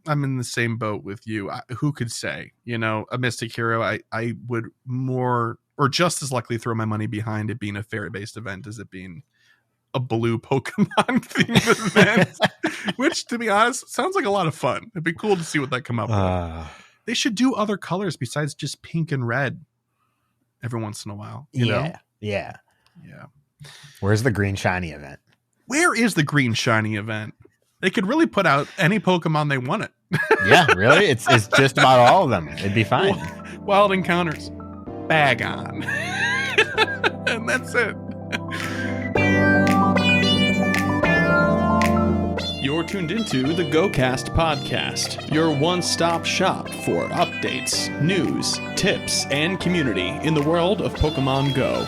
I'm in the same boat with you. Who could say, a Mystic Hero, I would more or just as likely throw my money behind it being a fairy-based event as it being a blue Pokemon themed event, which, to be honest, sounds like a lot of fun. It'd be cool to see what they come up with. They should do other colors besides just pink and red every once in a while. You know? Yeah. Where's the green shiny event? Where is the green shiny event? They could really put out any Pokemon they wanted. Yeah, really? It's just about all of them. It'd be fine. Wild Encounters. Bag on. And that's it. You're tuned into the GOCast podcast, your one-stop shop for updates, news, tips, and community in the world of Pokemon Go.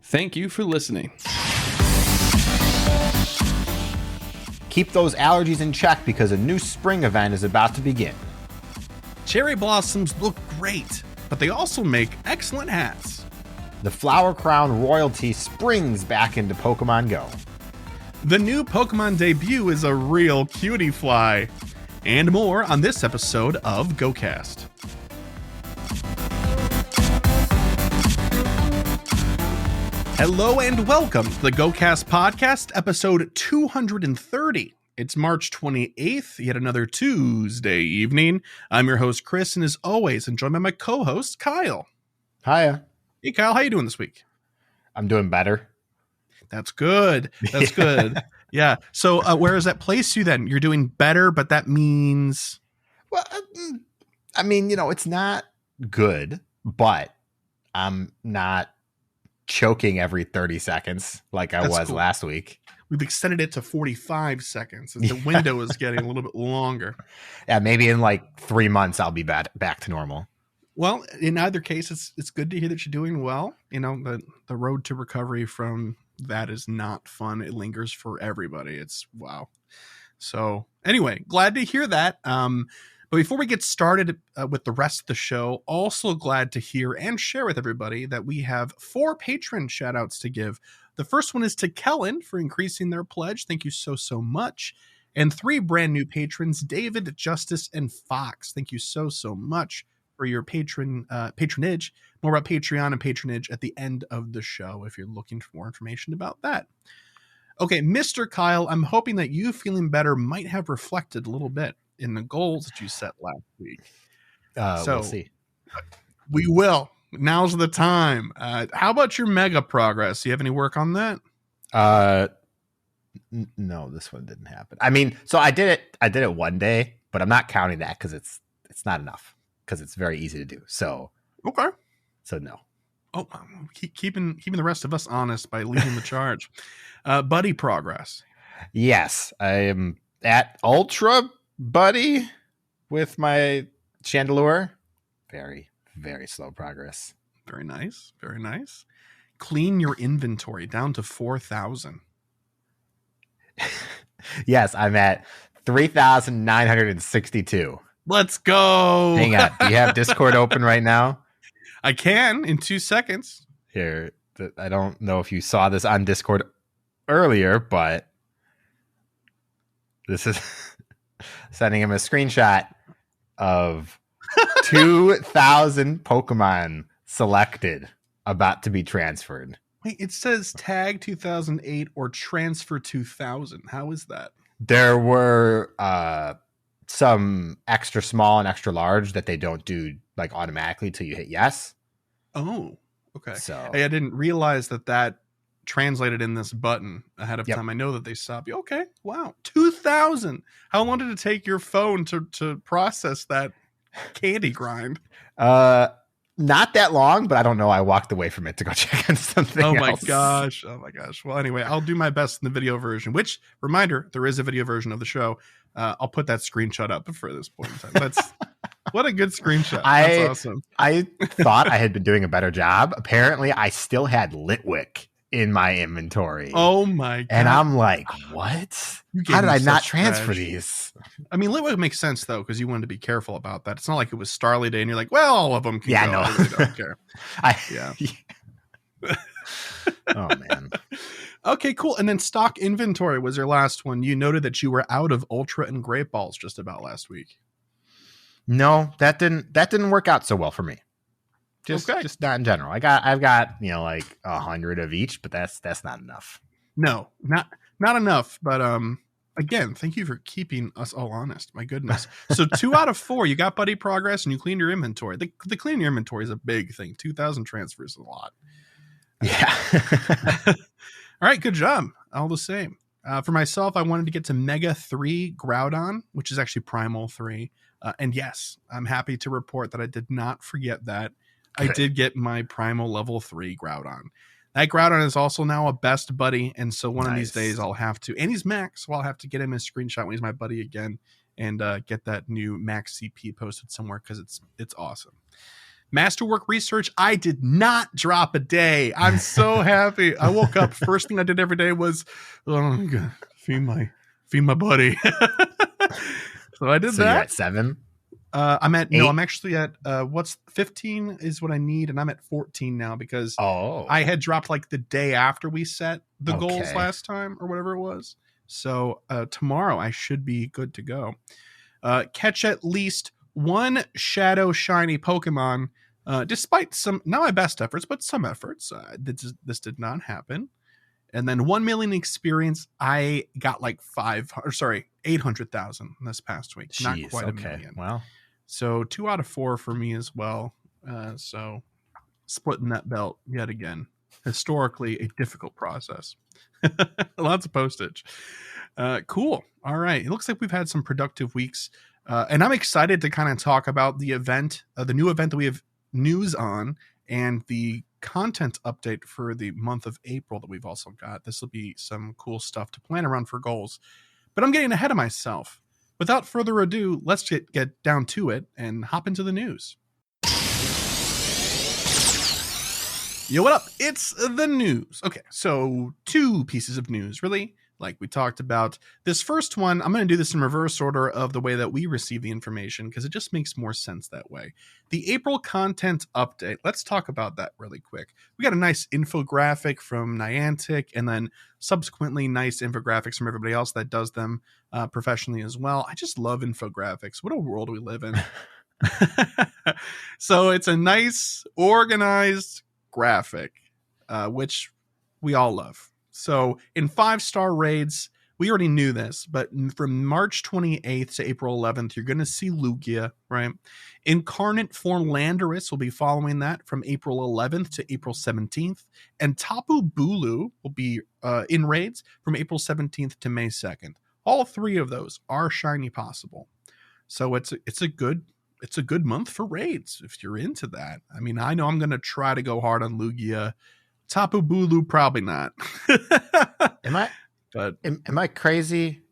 Thank you for listening. Keep those allergies in check because a new spring event is about to begin. Cherry blossoms look great, but they also make excellent hats. The Flower Crown royalty springs back into Pokemon Go. The new Pokemon debut is a real cutie fly. And more on this episode of GOCast. Hello and welcome to the GOCast podcast, episode 230. It's March 28th, yet another Tuesday evening. I'm your host, Chris, and as always, I'm joined by my co-host, Kyle. Hiya. Hey, Kyle, how you doing this week? I'm doing better. That's good. That's good. Yeah. So where does that place you then? You're doing better, but that means... Well, I mean, it's not good, but I'm not choking every 30 seconds like I was cool. Last week. We've extended it to 45 seconds as the window is getting a little bit longer. Yeah, maybe in like 3 months I'll be back to normal. Well, in either case, it's good to hear that you're doing well. The road to recovery from that is not fun. It lingers for everybody. It's wow. So anyway, glad to hear that. But before we get started with the rest of the show, also glad to hear and share with everybody that we have 4 patron shout outs to give. The first one is to Kellen for increasing their pledge. Thank you so much. And 3 brand new patrons, David, Justice, and Fox. Thank you so much for your patronage. More about Patreon and patronage at the end of the show if you're looking for more information about that. Okay, Mr. Kyle, I'm hoping that you feeling better might have reflected a little bit in the goals that you set last week. We'll see. We will. Now's the time. How about your mega progress? Do you have any work on that? No, this one didn't happen. I mean, so I did it one day, but I'm not counting that because it's not enough because it's very easy to do. So okay. So no. Oh, keeping the rest of us honest by leading the charge. Buddy progress. Yes, I am at Ultra Buddy with my Chandelure. Very, very slow progress. Very nice. Very nice. Clean your inventory down to 4,000. Yes, I'm at 3,962. Let's go. Hang on. Do you have Discord open right now? I can in 2 seconds. Here, I don't know if you saw this on Discord earlier, but this is sending him a screenshot of 2,000 Pokemon selected about to be transferred. Wait, it says tag 2008 or transfer 2000. How is that? There were some extra small and extra large that they don't do like automatically till you hit yes. Oh, okay. So hey, I didn't realize that translated in this button ahead of time. I know that they stop you. Okay. Wow. 2,000. How long did it take your phone to process that candy grind? Not that long, but I don't know. I walked away from it to go check on something else. Oh my gosh. Well, anyway, I'll do my best in the video version, which, reminder, there is a video version of the show. I'll put that screenshot up for this point in time. That's what a good screenshot. That's awesome. I thought I had been doing a better job. Apparently, I still had Litwick in my inventory. Oh my god. And I'm like, what? How did I not transfer these? I mean, Litwick makes sense though, because you wanted to be careful about that. It's not like it was Starly Day and you're like, well, all of them can go. No. I really don't care. Yeah. Oh man. Okay, cool. And then stock inventory was your last one. You noted that you were out of Ultra and Great Balls just about last week. No, that didn't work out so well for me. Just not in general. I've got like 100 of each, but that's not enough. No, not enough. But again, thank you for keeping us all honest. My goodness. So 2 out of 4, you got buddy progress and you cleaned your inventory. The cleaning your inventory is a big thing. 2,000 transfers is a lot. Yeah. All right, good job. All the same. For myself, I wanted to get to Mega 3 Groudon, which is actually Primal 3. And yes, I'm happy to report that I did not forget that. Good. I did get my Primal level 3 Groudon. That Groudon is also now a best buddy, and so one of these days I'll have to, and he's max, so I'll have to get him a screenshot when he's my buddy again and get that new max CP posted somewhere because it's awesome. Masterwork research, I did not drop a day. I'm so happy. I woke up, first thing I did every day was feed my buddy. So I did that. You're at 7? I'm actually at what's 15 is what I need, and I'm at 14 now because I had dropped like the day after we set the goals last time or whatever it was. So tomorrow I should be good to go. Catch at least 1 Shadow Shiny Pokemon, despite some, not my best efforts, but some efforts. This did not happen. And then 1 million experience. I got like 800,000 this past week. Jeez, not quite a million. Wow. So 2 out of 4 for me as well. So splitting that belt yet again. Historically, a difficult process. Lots of postage. Cool. All right. It looks like we've had some productive weeks. And I'm excited to kind of talk about the event, the new event that we have news on, and the content update for the month of April that we've also got. This will be some cool stuff to plan around for goals. But I'm getting ahead of myself. Without further ado, let's get down to it and hop into the news. Yo, what up? It's the news. Okay, so 2 pieces of news, really. Like we talked about. This first one, I'm going to do this in reverse order of the way that we receive the information because it just makes more sense that way. The April content update. Let's talk about that really quick. We got a nice infographic from Niantic and then subsequently nice infographics from everybody else that does them professionally as well. I just love infographics. What a world we live in. So it's a nice organized graphic, which we all love. So in 5-star raids, we already knew this, but from March 28th to April 11th, you're going to see Lugia, right? Incarnate form Landorus will be following that from April 11th to April 17th. And Tapu Bulu will be in raids from April 17th to May 2nd. All 3 of those are shiny possible. So it's a good month for raids if you're into that. I mean, I know I'm going to try to go hard on Lugia. Tapu Bulu, probably not. Am I crazy?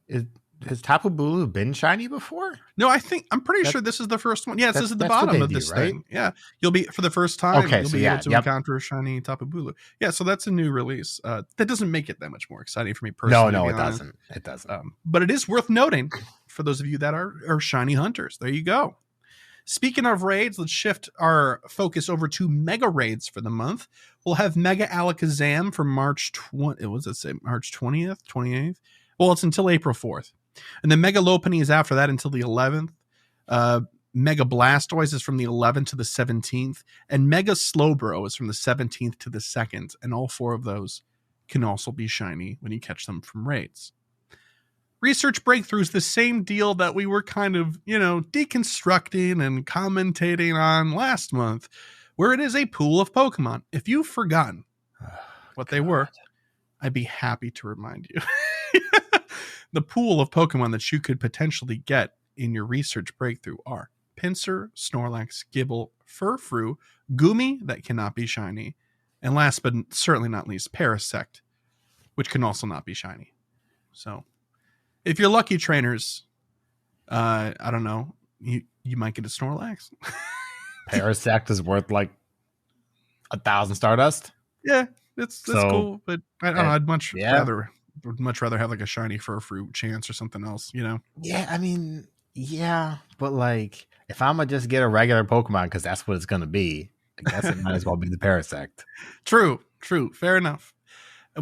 Has Tapu Bulu been shiny before? No, I'm pretty sure this is the first one. Yeah, this is the bottom of this thing. Yeah, you'll be for the first time. Okay, you'll be able to encounter a shiny Tapu Bulu. Yeah, so that's a new release. That doesn't make it that much more exciting for me personally. No, it doesn't. It doesn't. But it is worth noting for those of you that are shiny hunters. There you go. Speaking of raids, let's shift our focus over to mega raids for the month. We'll have Mega Alakazam from March 20th, 28th? Well, it's until April 4th. And then Mega Lopunny is after that until the 11th. Mega Blastoise is from the 11th to the 17th. And Mega Slowbro is from the 17th to the 2nd. And all 4 of those can also be shiny when you catch them from raids. Research breakthroughs, the same deal that we were kind of, deconstructing and commentating on last month, where it is a pool of Pokemon. If you've forgotten what they were, I'd be happy to remind you. The pool of Pokemon that you could potentially get in your research breakthrough are Pinsir, Snorlax, Gibble, Furfrou, Gumi, that cannot be shiny, and last but certainly not least, Parasect, which can also not be shiny. So if you're lucky, trainers, I don't know, you might get a Snorlax. Parasect is worth like 1,000 Stardust. Yeah, that's cool, but I don't know. I'd much rather have like a shiny Furfrou chance or something else. Yeah, I mean, yeah, but like if I'm gonna just get a regular Pokemon because that's what it's gonna be, I guess it might as well be the Parasect. True, fair enough.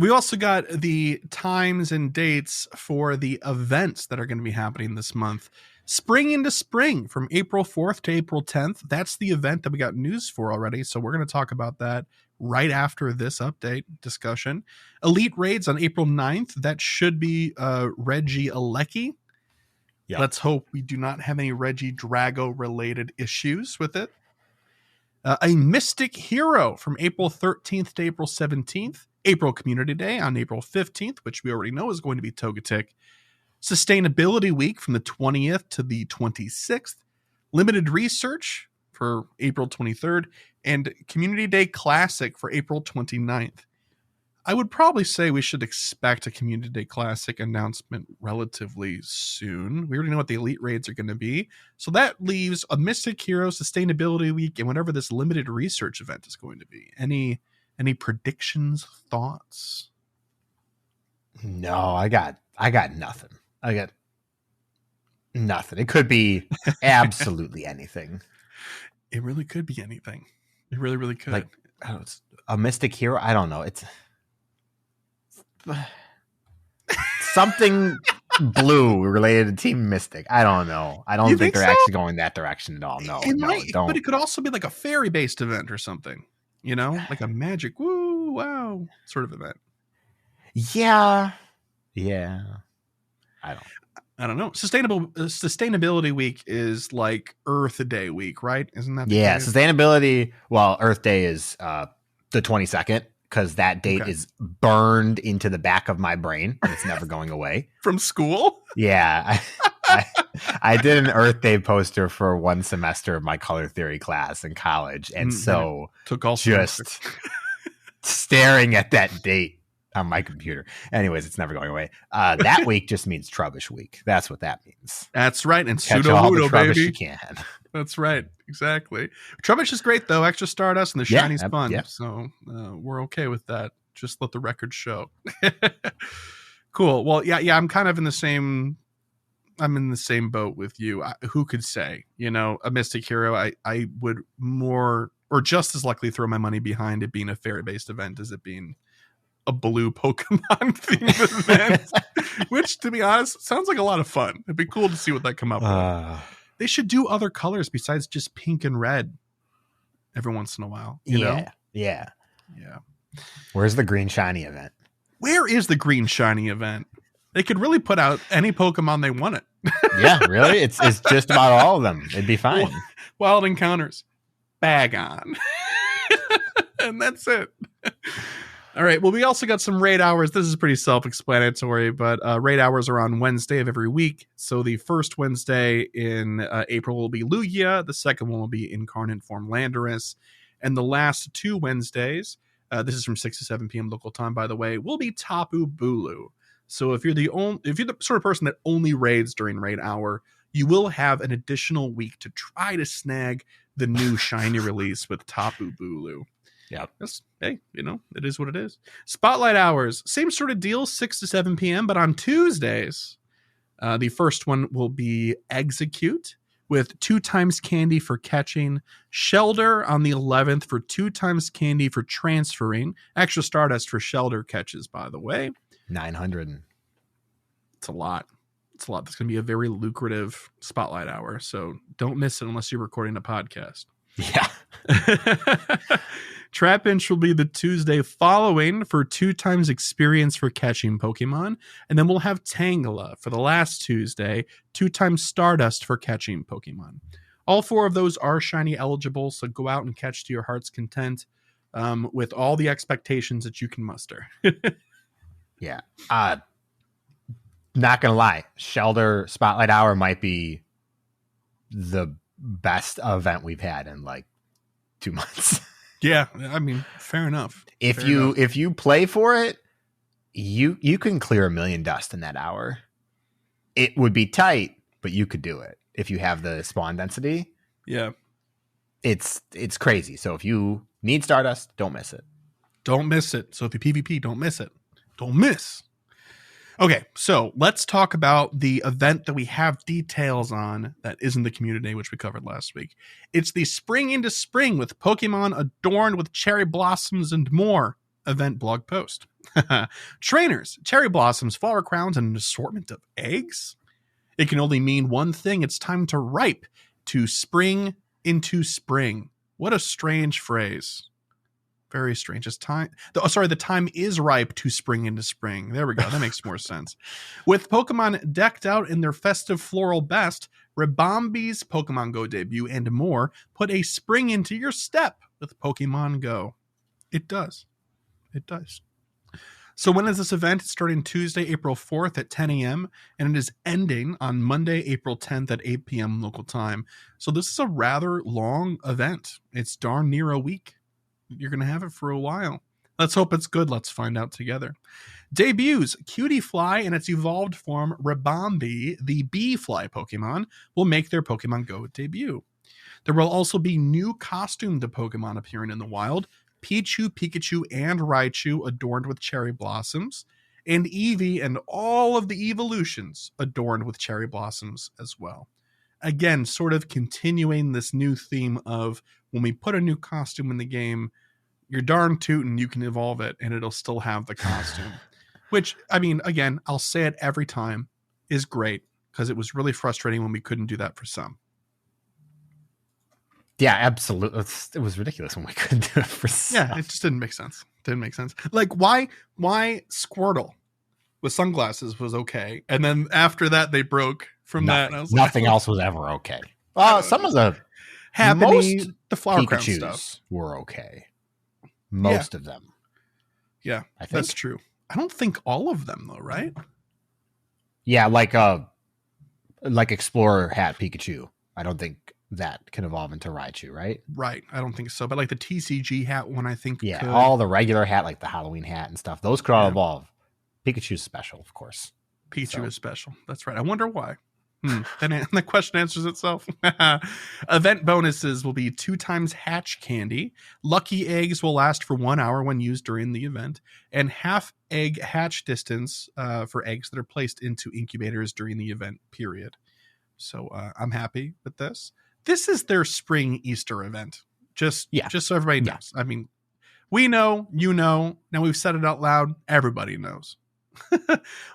We also got the times and dates for the events that are going to be happening this month. Spring into Spring from April 4th to April 10th. That's the event that we got news for already. So we're going to talk about that right after this update discussion. Elite Raids on April 9th. That should be Reggie Alecki. Yep. Let's hope we do not have any Reggie Drago related issues with it. A Mystic Hero from April 13th to April 17th. April Community Day on April 15th, which we already know is going to be Togetic. Sustainability Week from the 20th to the 26th. Limited Research for April 23rd. And Community Day Classic for April 29th. I would probably say we should expect a Community Day Classic announcement relatively soon. We already know what the Elite Raids are going to be. So that leaves a Mystic Hero, Sustainability Week, and whatever this Limited Research event is going to be. Any predictions, thoughts? No, I got nothing. I got nothing. It could be absolutely anything. It really could be anything. It really, really could. Like, it's a Mystic Hero. I don't know. It's something blue related to Team Mystic. I don't know. I don't think they're actually going that direction at all. No, don't. But it could also be like a fairy-based event or something. You know, like a magic, woo, wow, sort of event. Yeah. I don't know. Sustainability Week is like Earth Day week, right? Isn't that? Sustainability. Well, Earth Day is the 22nd because that date is burned into the back of my brain. And it's never going away from school. Yeah. I did an Earth Day poster for one semester of my color theory class in college. And so took all just staring at that date on my computer. Anyways, it's never going away. That week just means Trubbish Week. That's what that means. That's right. And catch all the Trubbish you can. That's right. Exactly. Trubbish is great, though. Extra Stardust and the shiny's fun. Yeah. So we're okay with that. Just let the record show. Cool. Well, yeah. I'm kind of in the same boat with you. Who could say, a Mystic Hero, I would more or just as likely throw my money behind it being a fairy-based event as it being a blue Pokemon themed event, which, to be honest, sounds like a lot of fun. It'd be cool to see what they come up with. They should do other colors besides just pink and red every once in a while. You know? Yeah. Where's the green shiny event? Where is the green shiny event? They could really put out any Pokemon they wanted. Yeah, really? It's just about all of them. It'd be fine. Wild Encounters. Bag on. And that's it. All right. Well, we also got some raid hours. This is pretty self-explanatory, but raid hours are on Wednesday of every week. So the first Wednesday in April will be Lugia. The second one will be Incarnate Form Landorus. And the last two Wednesdays, this is from 6 to 7 p.m. local time, by the way, will be Tapu Bulu. So if you're the sort of person that only raids during raid hour, you will have an additional week to try to snag the new shiny release with Tapu Bulu. Yeah. Hey, it is what it is. Spotlight hours, same sort of deal, 6 to 7 p.m. But on Tuesdays, the first one will be Execute with 2 times candy for catching. Shelter on the 11th for 2 times candy for transferring. Extra Stardust for Shelter catches, by the way. 900. It's a lot. That's going to be a very lucrative spotlight hour. So don't miss it unless you're recording a podcast. Yeah. Trap Inch will be the Tuesday following for 2 times experience for catching Pokemon. And then we'll have Tangela for the last Tuesday, 2 times Stardust for catching Pokemon. All 4 of those are shiny eligible, so go out and catch to your heart's content with all the expectations that you can muster. Yeah. Not gonna lie, Shelter Spotlight Hour might be the best event we've had in like 2 months. Yeah, I mean, fair enough. If you play for it, you can clear 1 million dust in that hour. It would be tight, but you could do it if you have the spawn density. Yeah. It's crazy. So if you need Stardust, don't miss it. Don't miss it. So if you PvP, don't miss it. Don't miss. Okay, so let's talk about the event that we have details on that isn't the Community Day, which we covered last week. It's the Spring into Spring with Pokemon adorned with cherry blossoms and more event blog post. Trainers, cherry blossoms, flower crowns, and an assortment of eggs? It can only mean one thing. It's time to ripe, to spring into spring. What a strange phrase. Very strange. It's time. The time is ripe to spring into spring. There we go. That makes more sense. With Pokemon decked out in their festive floral best, Ribambi's Pokemon Go debut and more put a spring into your step with Pokemon Go. It does. It does. So when is this event? It's starting Tuesday, April 4th at 10 a.m. and it is ending on Monday, April 10th at 8 p.m. local time. So this is a rather long event. It's darn near a week. You're going to have it for a while. Let's hope it's good. Let's find out together. Debuts. Cutie Fly and its evolved form Ribambi, the bee fly Pokemon, will make their Pokemon Go debut. There will also be new costumed Pokemon appearing in the wild. Pichu, Pikachu, and Raichu adorned with cherry blossoms, and Eevee and all of the evolutions adorned with cherry blossoms as well. Again, sort of continuing this new theme of when we put a new costume in the game, you're darn tootin' you can evolve it and it'll still have the costume. Which, I mean, again, I'll say it every time, is great because it was really frustrating when we couldn't do that for some. Yeah, absolutely. It was ridiculous when we couldn't do it for some. Yeah, it just didn't make sense. Didn't make sense. Like, why Squirtle with sunglasses was okay, and then after that they broke from that. And I was nothing else was ever okay. Some of the the flower crown Pikachus stuff were okay. Most of them. Yeah, I think that's true. I don't think all of them though, right? Yeah, like Explorer Hat Pikachu. I don't think that can evolve into Raichu, right? Right. I don't think so. But like the TCG hat one, I think could. All the regular hat, like the Halloween hat and stuff, those could all evolve. Pikachu's special, of course. Pikachu is special. That's right. I wonder why. Then the question answers itself. Event bonuses will be 2 times hatch candy. Lucky eggs will last for 1 hour when used during the event, and half egg hatch distance for eggs that are placed into incubators during the event period. So I'm happy with this. This is their spring Easter event. Just so everybody knows. I mean, we know, you know. Now we've said it out loud. Everybody knows.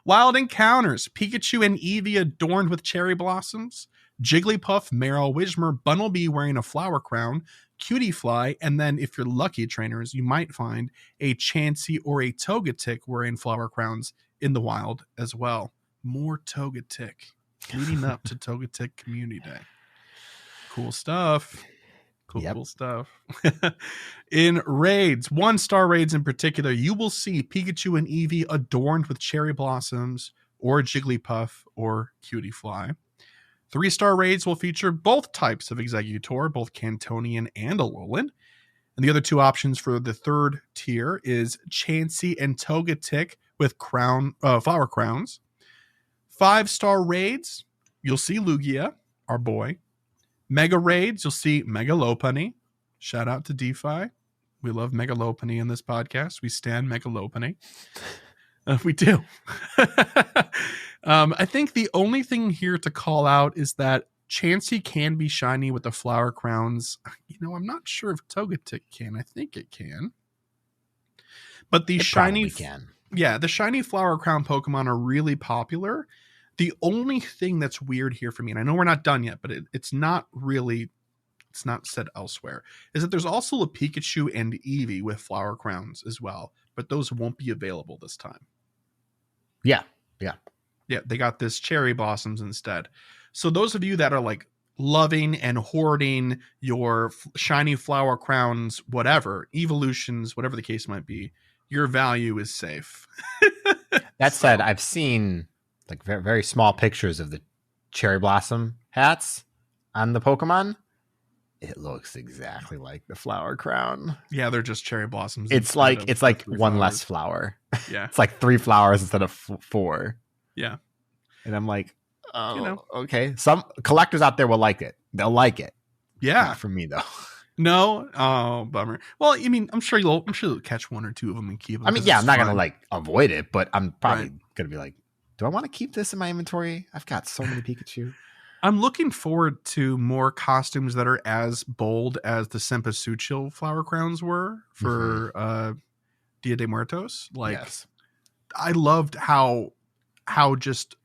Wild encounters. Pikachu and Eevee adorned with cherry blossoms. Jigglypuff, Meryl, Whismur, Bunnelby wearing a flower crown. Cutie Fly, and then if you're lucky, trainers, you might find a Chansey or a Togetic wearing flower crowns in the wild as well. More Togetic leading up to Togetic Community Day. Cool stuff. Cool stuff. In raids, 1-star raids in particular, you will see Pikachu and Eevee adorned with cherry blossoms or Jigglypuff or Cutie Fly. 3-star raids will feature both types of Exeggutor, both Cantonian and Alolan. And the other 2 options for the 3rd tier is Chansey and Togetic with flower crowns. 5-star raids, you'll see Lugia, our boy. Mega raids, you'll see Mega Lopunny. Shout out to DeFi. We love Mega Lopunny in this podcast. We stand Mega Lopunny. We do. I think the only thing here to call out is that Chansey can be shiny with the flower crowns. You know, I'm not sure if Togetic can. I think it can. But the shiny can. Yeah, the shiny flower crown Pokemon are really popular. The only thing that's weird here for me, and I know we're not done yet, but it's not said elsewhere, is that there's also a Pikachu and Eevee with flower crowns as well, but those won't be available this time. Yeah, they got this cherry blossoms instead. So those of you that are like loving and hoarding your shiny flower crowns, whatever, evolutions, whatever the case might be, your value is safe. That said, I've seen like very, very small pictures of the cherry blossom hats on the Pokemon. It looks exactly like the flower crown. Yeah, they're just cherry blossoms. It's like one less flower. Yeah, it's like 3 flowers instead of 4. Yeah, and I'm like, oh, okay. Some collectors out there will like it. They'll like it. Yeah, not for me though. No, oh bummer. Well, I mean, I'm sure you'll catch 1 or 2 of them and keep them. I mean, yeah, I'm not gonna like avoid it, but I'm probably gonna be like, do I want to keep this in my inventory? I've got so many Pikachu. I'm looking forward to more costumes that are as bold as the Cempasúchil flower crowns were for Dia de Muertos. Like, yes. I loved how just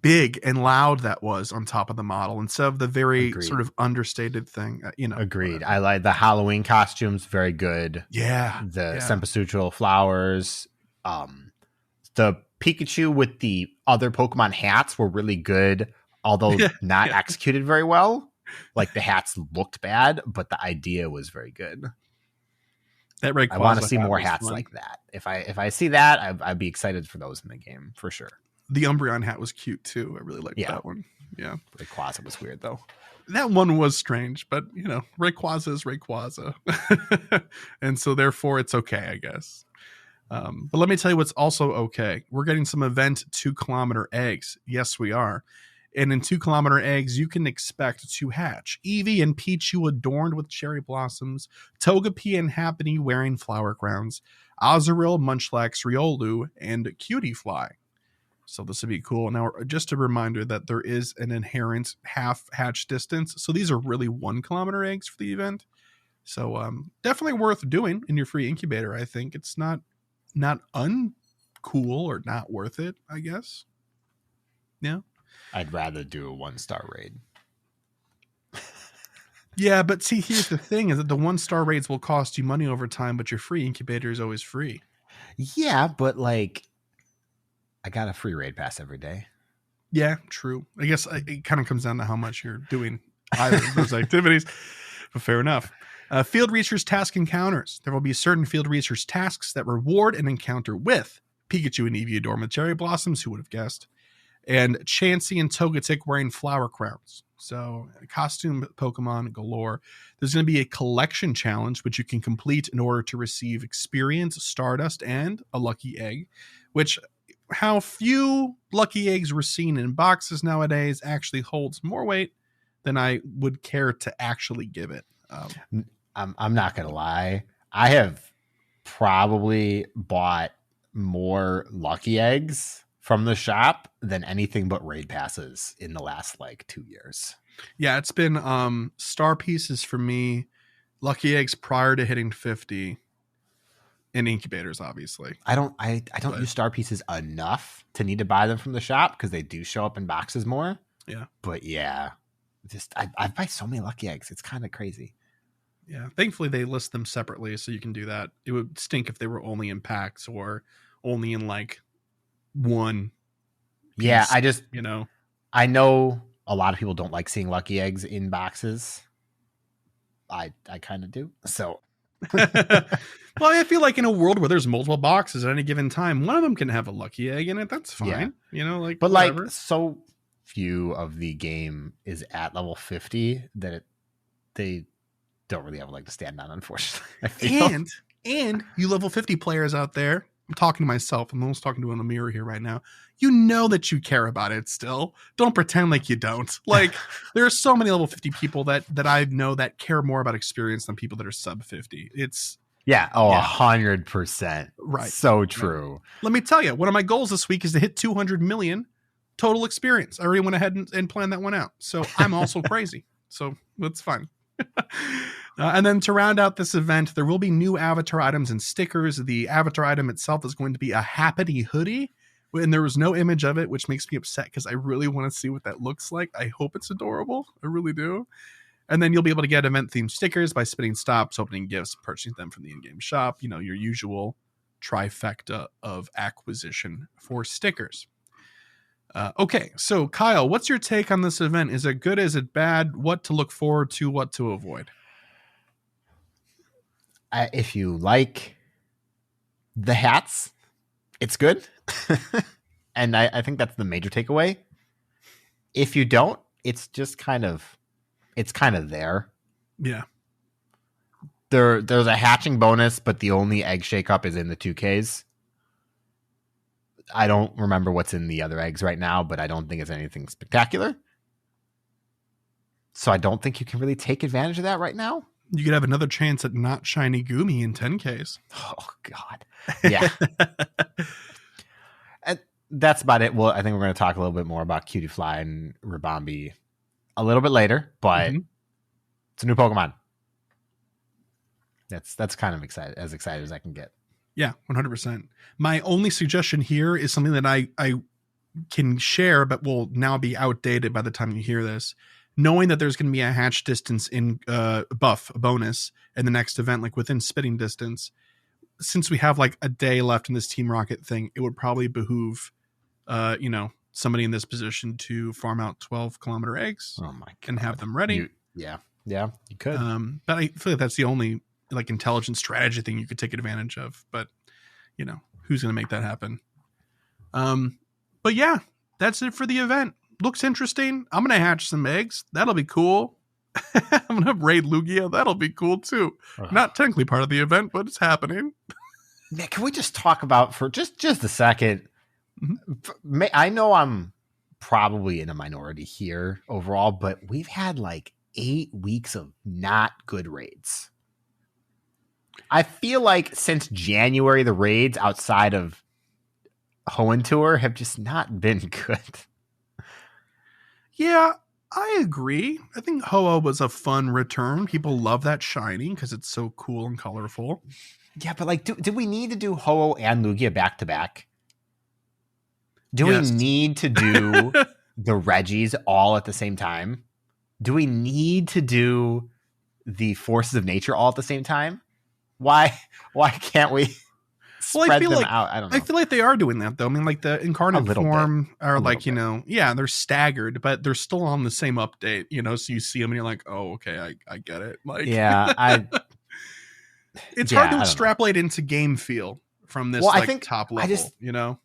big and loud that was on top of the model instead of the very Agreed. sort of understated thing. Agreed. Whatever. I like the Halloween costumes. Very good. Yeah. The cempasúchil flowers. The Pikachu with the other Pokemon hats were really good, although not executed very well. Like the hats looked bad, but the idea was very good. That I want to see more hats like that. If I see that, I'd be excited for those in the game for sure. The Umbreon hat was cute too. I really liked that one. Yeah. Rayquaza was weird though. That one was strange, but Rayquaza is Rayquaza. And so therefore it's okay, I guess. But let me tell you what's also okay. We're getting some event 2-kilometer eggs. Yes, we are. And in 2-kilometer eggs, you can expect to hatch Eevee and Pichu adorned with cherry blossoms, Togepi and Happiny wearing flower crowns, Azurill, Munchlax, Riolu, and Cutiefly. So this would be cool. Now, just a reminder that there is an inherent half hatch distance. So these are really 1-kilometer eggs for the event. So definitely worth doing in your free incubator. I think it's not uncool or not worth it, I guess. Yeah. I'd rather do a 1-star raid. Yeah, but see, here's the thing is that the 1-star raids will cost you money over time, but your free incubator is always free. Yeah, but like, I got a free raid pass every day. Yeah, true. I guess it kind of comes down to how much you're doing either of those activities, but fair enough. Field research task encounters. There will be certain field research tasks that reward an encounter with Pikachu and Eevee adorned with cherry blossoms, who would have guessed, and Chansey and Togetic wearing flower crowns. So costume Pokemon galore. There's going to be a collection challenge, which you can complete in order to receive experience, Stardust, and a lucky egg, which how few lucky eggs we're seeing in boxes nowadays actually holds more weight than I would care to actually give it. I'm not going to lie. I have probably bought more lucky eggs from the shop than anything but raid passes in the last like 2 years. Yeah, it's been star pieces for me, lucky eggs prior to hitting 50, and incubators, obviously. I don't use star pieces enough to need to buy them from the shop because they do show up in boxes more. Yeah. But yeah, just I buy so many lucky eggs. It's kind of crazy. Yeah. Thankfully they list them separately so you can do that. It would stink if they were only in packs or only in like one piece, yeah, I know a lot of people don't like seeing lucky eggs in boxes. I kind of do. So well, I feel like in a world where there's multiple boxes at any given time, one of them can have a lucky egg in it. That's fine. Yeah. But whatever. Like so few of the game is at level 50 that they don't really have a leg to stand on, unfortunately. And you level 50 players out there, I'm talking to myself. I'm almost talking to in a mirror here right now. You know that you care about it still. Don't pretend like you don't. Like, there are so many level 50 people that I know that care more about experience than people that are sub 50. It's... Yeah. Oh, 100%. Right. So true. Right. Let me tell you, one of my goals this week is to hit 200 million total experience. I already went ahead and planned that one out. So I'm also crazy. So that's fun. And then to round out this event, there will be new avatar items and stickers. The avatar item itself is going to be a Happiny hoodie. And there was no image of it, which makes me upset because I really want to see what that looks like. I hope it's adorable. I really do. And then you'll be able to get event-themed stickers by spinning stops, opening gifts, purchasing them from the in-game shop. You know, your usual trifecta of acquisition for stickers. Okay, so Kyle, what's your take on this event? Is it good? Is it bad? What to look forward to? What to avoid? If you like the hats, it's good. And I think that's the major takeaway. If you don't, it's just kind of there. Yeah. There's a hatching bonus, but the only egg shakeup is in the 2Ks. I don't remember what's in the other eggs right now, but I don't think it's anything spectacular. So I don't think you can really take advantage of that right now. You could have another chance at not shiny Goomy in 10Ks. Oh, God. Yeah. And that's about it. Well, I think we're going to talk a little bit more about Cutiefly and Ribombee a little bit later, but it's a new Pokemon. That's kind of excited as I can get. Yeah, 100%. My only suggestion here is something that I can share, but will now be outdated by the time you hear this. Knowing that there's going to be a hatch distance in a bonus in the next event, like within spitting distance, since we have like a day left in this Team Rocket thing, it would probably behoove, somebody in this position to farm out 12-kilometer eggs. Oh my God. And have them ready. Yeah, you could. But I feel like that's the only like intelligent strategy thing you could take advantage of. But who's going to make that happen? But yeah, that's it for the event. Looks interesting. I'm going to hatch some eggs. That'll be cool. I'm going to raid Lugia. That'll be cool too. Not technically part of the event, but it's happening. Man, can we just talk about for just a second? Mm-hmm. I know I'm probably in a minority here overall, but we've had like 8 weeks of not good raids. I feel like since January, the raids outside of Hoenn Tour have just not been good. Yeah, I agree. I think Hoa was a fun return. People love that shiny because it's so cool and colorful. Yeah, but like, do we need to do Ho-Oh and Lugia back to back? Do we need to do the Reggies all at the same time? Do we need to do the Forces of Nature all at the same time? Why can't we spread them out? I don't know. I feel like they are doing that though. I mean, like the incarnate form are like, they're staggered, but they're still on the same update, so you see them and you're like, oh, okay, I get it. Like, yeah, it's hard to extrapolate into game feel from this I think top level,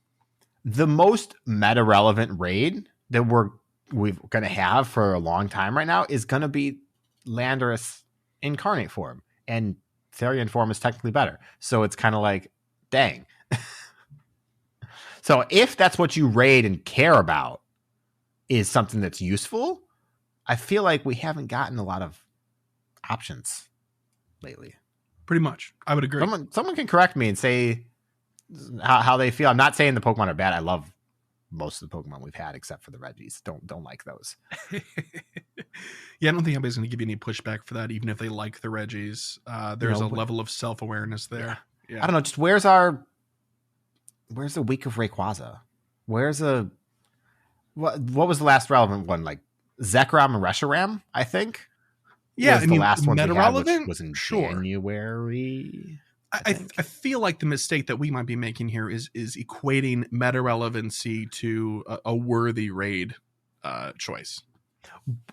The most meta relevant raid that we're going to have for a long time right now is going to be Landorus incarnate form, and Therian form is technically better. So it's kind of like, dang. So if that's what you raid and care about is something that's useful, I feel like we haven't gotten a lot of options lately. Pretty much. I would agree. Someone can correct me and say how they feel. I'm not saying the Pokemon are bad. I love most of the Pokemon we've had except for the Reggies. Don't like those. Yeah, I don't think anybody's going to give you any pushback for that, even if they like the Reggies. There's a level of self-awareness there. Yeah. I don't know. Just where's the week of Rayquaza? What was the last relevant one? Like Zekrom and Reshiram, I think. Yeah, the last one we had, which was in Sure. January. I feel like the mistake that we might be making here is equating meta relevancy to a worthy raid choice.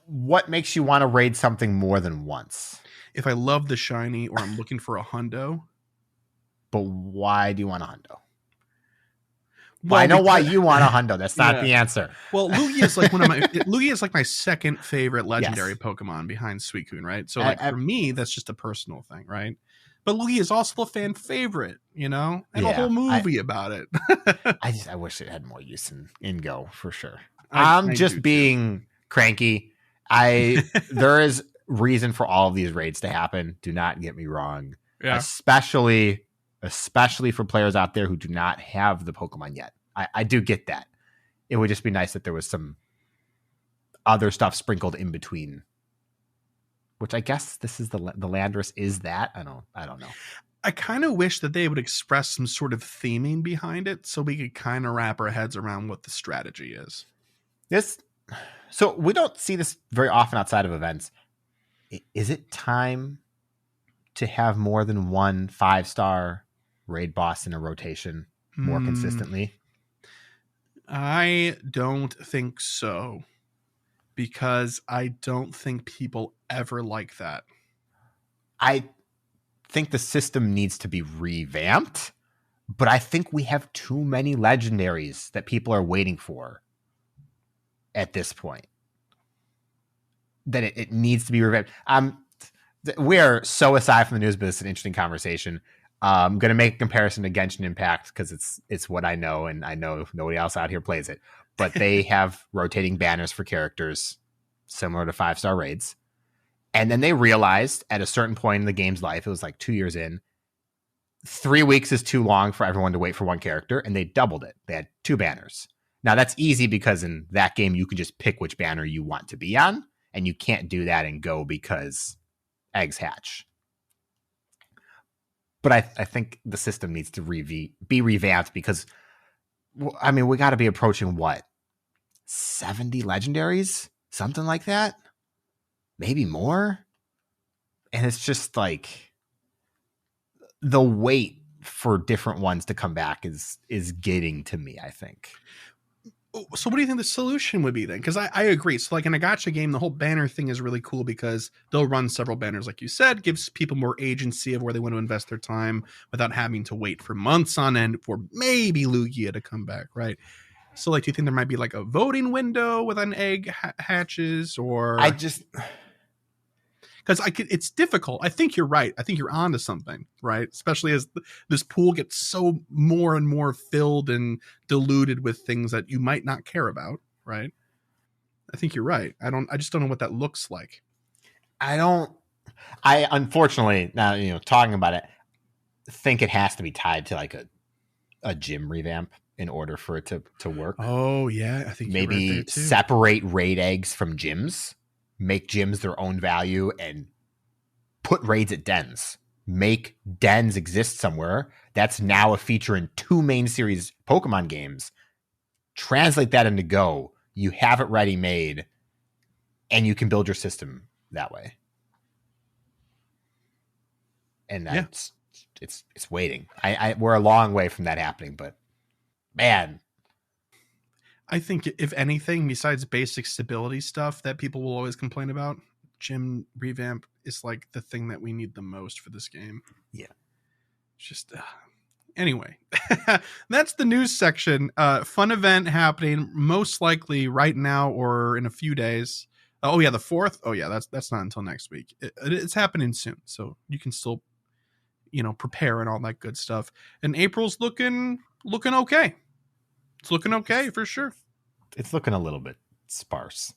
What makes you want to raid something more than once? If I love the shiny or I'm looking for a hundo. But why do you want a hundo? Well, I know why you want a hundo. That's not the answer. Well, Lugia is like Lugia is like my second favorite legendary Pokemon behind Suicune, right? So for me, that's just a personal thing, right? But Lugia is also a fan favorite, and a whole movie about it. I wish it had more use in Go for sure. I'm just being cranky. There is reason for all of these raids to happen. Do not get me wrong. Yeah. Especially for players out there who do not have the Pokemon yet. I do get that. It would just be nice that there was some other stuff sprinkled in between. Which I guess this is the Landorus is that. I don't know. I kind of wish that they would express some sort of theming behind it so we could kind of wrap our heads around what the strategy is. So we don't see this very often outside of events. Is it time to have more than one 5-star raid boss in a rotation more consistently? I don't think so. Because I don't think people ever like that. I think the system needs to be revamped, but I think we have too many legendaries that people are waiting for at this point. That it needs to be revamped. We are so aside from the news, but it's an interesting conversation. I'm going to make a comparison to Genshin Impact because it's what I know, and I know nobody else out here plays it. But they have rotating banners for characters similar to 5-star raids. And then they realized at a certain point in the game's life, it was like 2 years in, 3 weeks is too long for everyone to wait for one character, and they doubled it. They had 2 banners. Now that's easy because in that game, you can just pick which banner you want to be on, and you can't do that in Go because eggs hatch. But I think the system needs to be revamped because, I mean, we got to be approaching what, 70 legendaries, something like that, maybe more. And it's just like the wait for different ones to come back is getting to me, I think. So what do you think the solution would be then? Because I agree. So like in a gacha game, the whole banner thing is really cool because they'll run several banners, like you said, gives people more agency of where they want to invest their time without having to wait for months on end for maybe Lugia to come back, right? So like, do you think there might be like a voting window with an egg hatches, or because it's difficult. I think you're right. I think you're onto something, right? Especially as this pool gets so more and more filled and diluted with things that you might not care about, right? I think you're right. I just don't know what that looks like. I unfortunately, now, talking about it, think it has to be tied to like a gym revamp in order for it to work. Oh yeah. I think maybe you're right there too. Separate raid eggs from gyms. Make gyms their own value and put raids at dens. Make dens exist somewhere. That's now a feature in 2 main series Pokemon games. Translate that into Go. You have it ready made, and you can build your system that way. And that's it's waiting. We're a long way from that happening, but man. I think if anything, besides basic stability stuff that people will always complain about, gym revamp is like the thing that we need the most for this game. Yeah. Just anyway, that's the news section. Fun event happening most likely right now or in a few days. Oh yeah, the 4th. Oh yeah, that's not until next week. It's happening soon, so you can still, prepare and all that good stuff. And April's looking okay. It's looking okay for sure. It's looking a little bit sparse,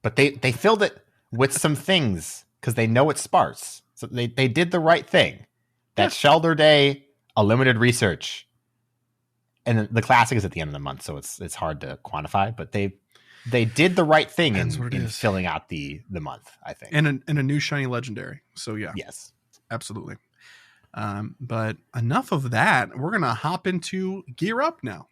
but they filled it with some things because they know it's sparse. So they did the right thing. That's Shelter Day, a limited research, and the classic is at the end of the month, so it's hard to quantify. But they did the right thing in filling out the month, I think, and a new shiny legendary. So yeah, yes, absolutely. But enough of that. We're gonna hop into Gear Up now.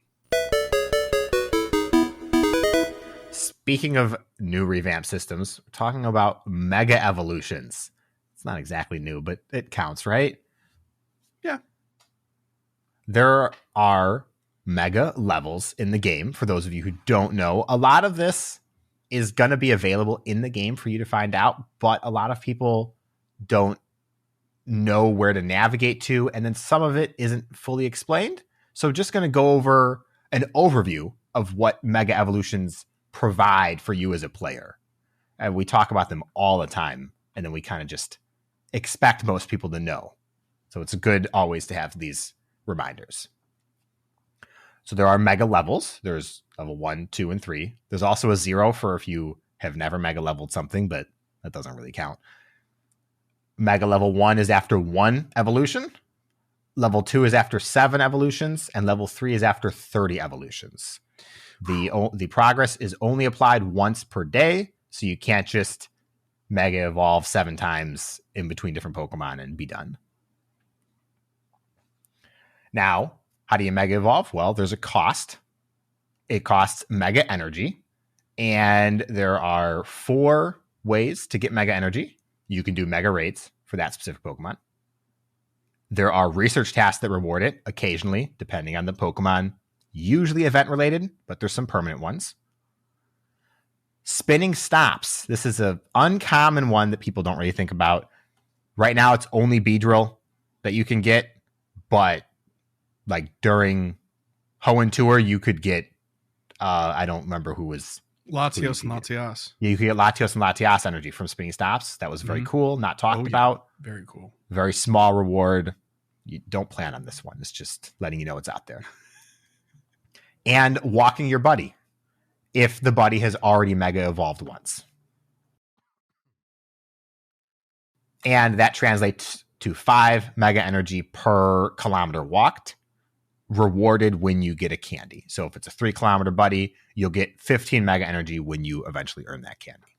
Speaking of new revamp systems, we're talking about mega evolutions. It's not exactly new, but it counts, right? Yeah. There are mega levels in the game. For those of you who don't know, a lot of this is going to be available in the game for you to find out, but a lot of people don't know where to navigate to, and then some of it isn't fully explained. So just going to go over an overview of what mega evolutions provide for you as a player. And we talk about them all the time, and then we kind of just expect most people to know. So it's good always to have these reminders. So there are mega levels. There's level 1, 2, and 3. There's also a 0 for if you have never mega leveled something, but that doesn't really count. Mega level 1 is after 1 evolution. Level 2 is after 7 evolutions, and level 3 is after 30 evolutions. The progress is only applied once per day, so you can't just mega evolve 7 times in between different Pokemon and be done. Now, how do you mega evolve? Well, there's a cost. It costs mega energy, and there are 4 ways to get mega energy. You can do mega raids for that specific Pokemon. There are research tasks that reward it occasionally, depending on the Pokemon. Usually event related, but there's some permanent ones. Spinning stops. This is an uncommon one that people don't really think about. Right now, it's only Beedrill that you can get, but like during Hoenn Tour, you could get, I don't remember who was. Latios and Latias. Yeah, you could get Latios and Latias energy from spinning stops. That was very cool. Not talked about. Very cool. Very small reward. You don't plan on this one. It's just letting you know it's out there. And walking your buddy if the buddy has already mega evolved once. And that translates to 5 mega energy per kilometer walked, rewarded when you get a candy. So if it's a 3 kilometer buddy, you'll get 15 mega energy when you eventually earn that candy.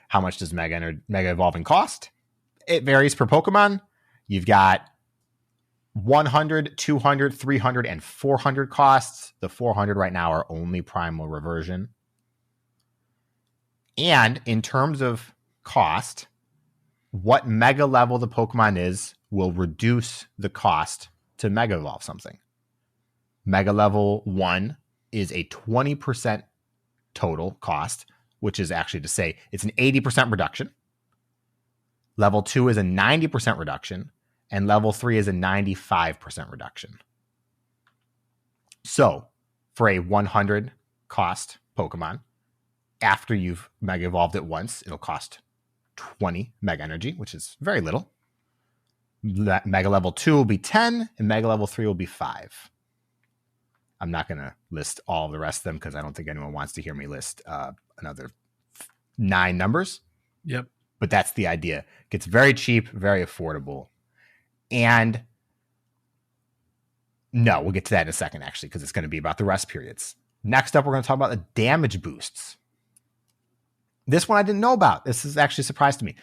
How much does mega evolving cost? it varies per Pokemon. You've got 100, 200, 300, and 400 costs. The 400 right now are only Primal Reversion. And in terms of cost, what Mega level the Pokemon is will reduce the cost to Mega Evolve something. Mega level 1 is a 20% total cost, which is actually to say it's an 80% reduction. Level 2 is a 90% reduction, and level 3 is a 95% reduction. So, for a 100 cost Pokemon, after you've Mega Evolved it once, it'll cost 20 Mega Energy, which is very little. Mega level 2 will be 10, and Mega level 3 will be 5. I'm not going to list all the rest of them because I don't think anyone wants to hear me list another 9 numbers. Yep. But that's the idea. It gets very cheap, very affordable. And no, we'll get to that in a second, actually, because it's going to be about the rest periods. Next up, we're going to talk about the damage boosts. This one I didn't know about. This is actually a surprise to me.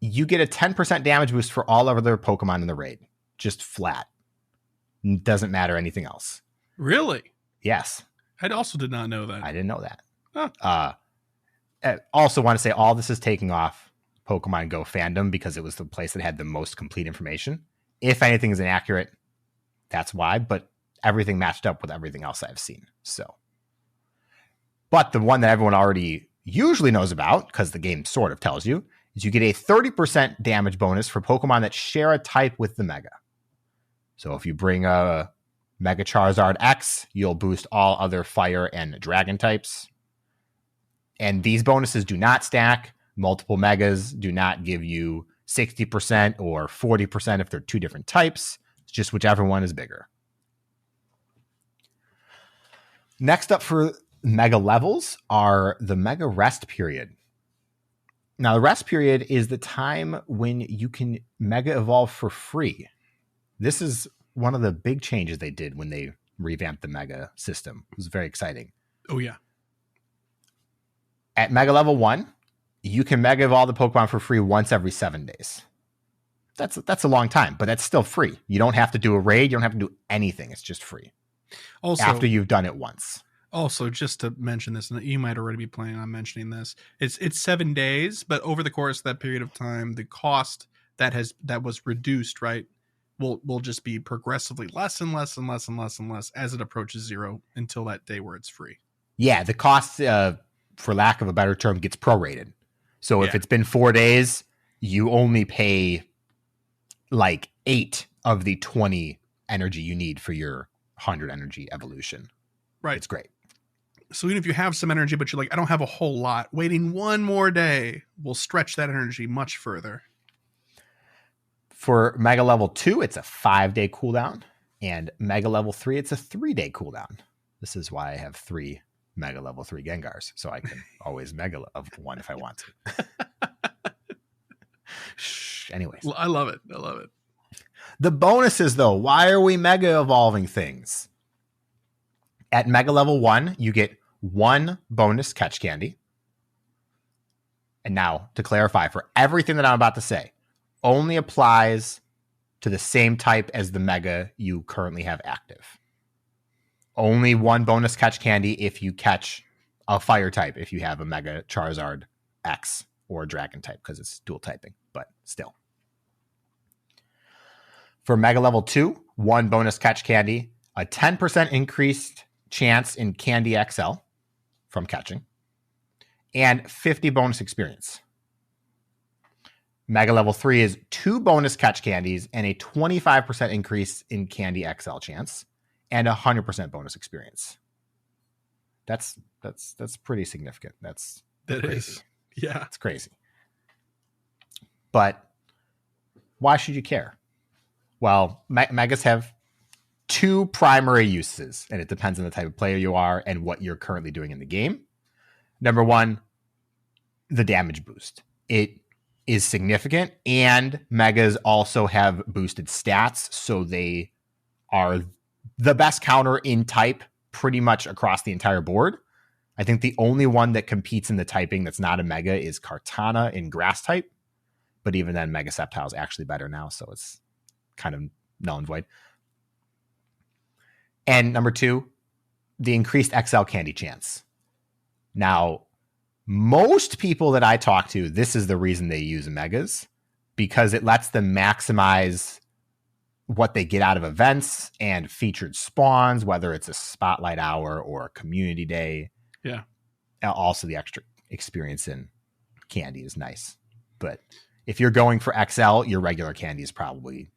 You get a 10% damage boost for all other Pokemon in the raid. Just flat. Doesn't matter anything else. Really? Yes. I also did not know that. I didn't know that. Huh. I also want to say all this is taking off Pokemon Go fandom because it was the place that had the most complete information. If anything is inaccurate, that's why. But everything matched up with everything else I've seen. So, but the one that everyone already usually knows about, because the game sort of tells you, is you get a 30% damage bonus for Pokemon that share a type with the Mega. So if you bring a Mega Charizard X, you'll boost all other fire and dragon types. And these bonuses do not stack. Multiple Megas do not give you 60% or 40% if they're 2 different types. It's just whichever one is bigger. Next up for Mega levels are the Mega Rest Period. Now, the Rest Period is the time when you can Mega Evolve for free. This is one of the big changes they did when they revamped the Mega system. It was very exciting. Oh, yeah. At Mega Level 1, you can Mega Evolve the Pokemon for free once every 7 days. That's a long time, but that's still free. You don't have to do a raid. You don't have to do anything. It's just free. Also, after you've done it once. Also, just to mention this, and you might already be planning on mentioning this, it's 7 days, but over the course of that period of time, the cost that was reduced, right, will just be progressively less and less and less and less and less as it approaches 0 until that day where it's free. Yeah, the cost, for lack of a better term, gets prorated. So if it's been 4 days, you only pay like 8 of the 20 energy you need for your 100 energy evolution. Right. It's great. So even if you have some energy, but you're like, I don't have a whole lot, waiting 1 more day will stretch that energy much further. For Mega Level 2, it's a 5-day cooldown. And Mega Level 3, it's a 3-day cooldown. This is why I have 3 Mega Level 3 Gengars, so I can always Mega Level 1 if I want to. Shh. Anyways. I love it. I love it. The bonuses, though. Why are we Mega Evolving things? At Mega Level 1, you get 1 bonus catch candy. And now, to clarify, for everything that I'm about to say, only applies to the same type as the Mega you currently have active. Only 1 bonus catch candy if you catch a fire type, if you have a Mega Charizard X or a Dragon type, because it's dual typing, but still. For Mega Level 2, 1 bonus catch candy, a 10% increased chance in Candy XL from catching, and 50 bonus experience. Mega Level 3 is 2 bonus catch candies and a 25% increase in Candy XL chance, and 100% bonus experience. That's pretty significant. That crazy. Is. Yeah. It's crazy. But why should you care? Well, Megas have 2 primary uses, and it depends on the type of player you are and what you're currently doing in the game. Number 1, the damage boost. It is significant, and Megas also have boosted stats, so they are the best counter in type pretty much across the entire board. I think the only one that competes in the typing that's not a Mega is Kartana in Grass type, but even then, Mega Sceptile is actually better now, so it's kind of null and void. And number 2, the increased XL candy chance. Now, most people that I talk to, this is the reason they use Megas, because it lets them maximize what they get out of events and featured spawns, whether it's a spotlight hour or a community day. Yeah. Also, the extra experience in candy is nice. But if you're going for XL, your regular candy is probably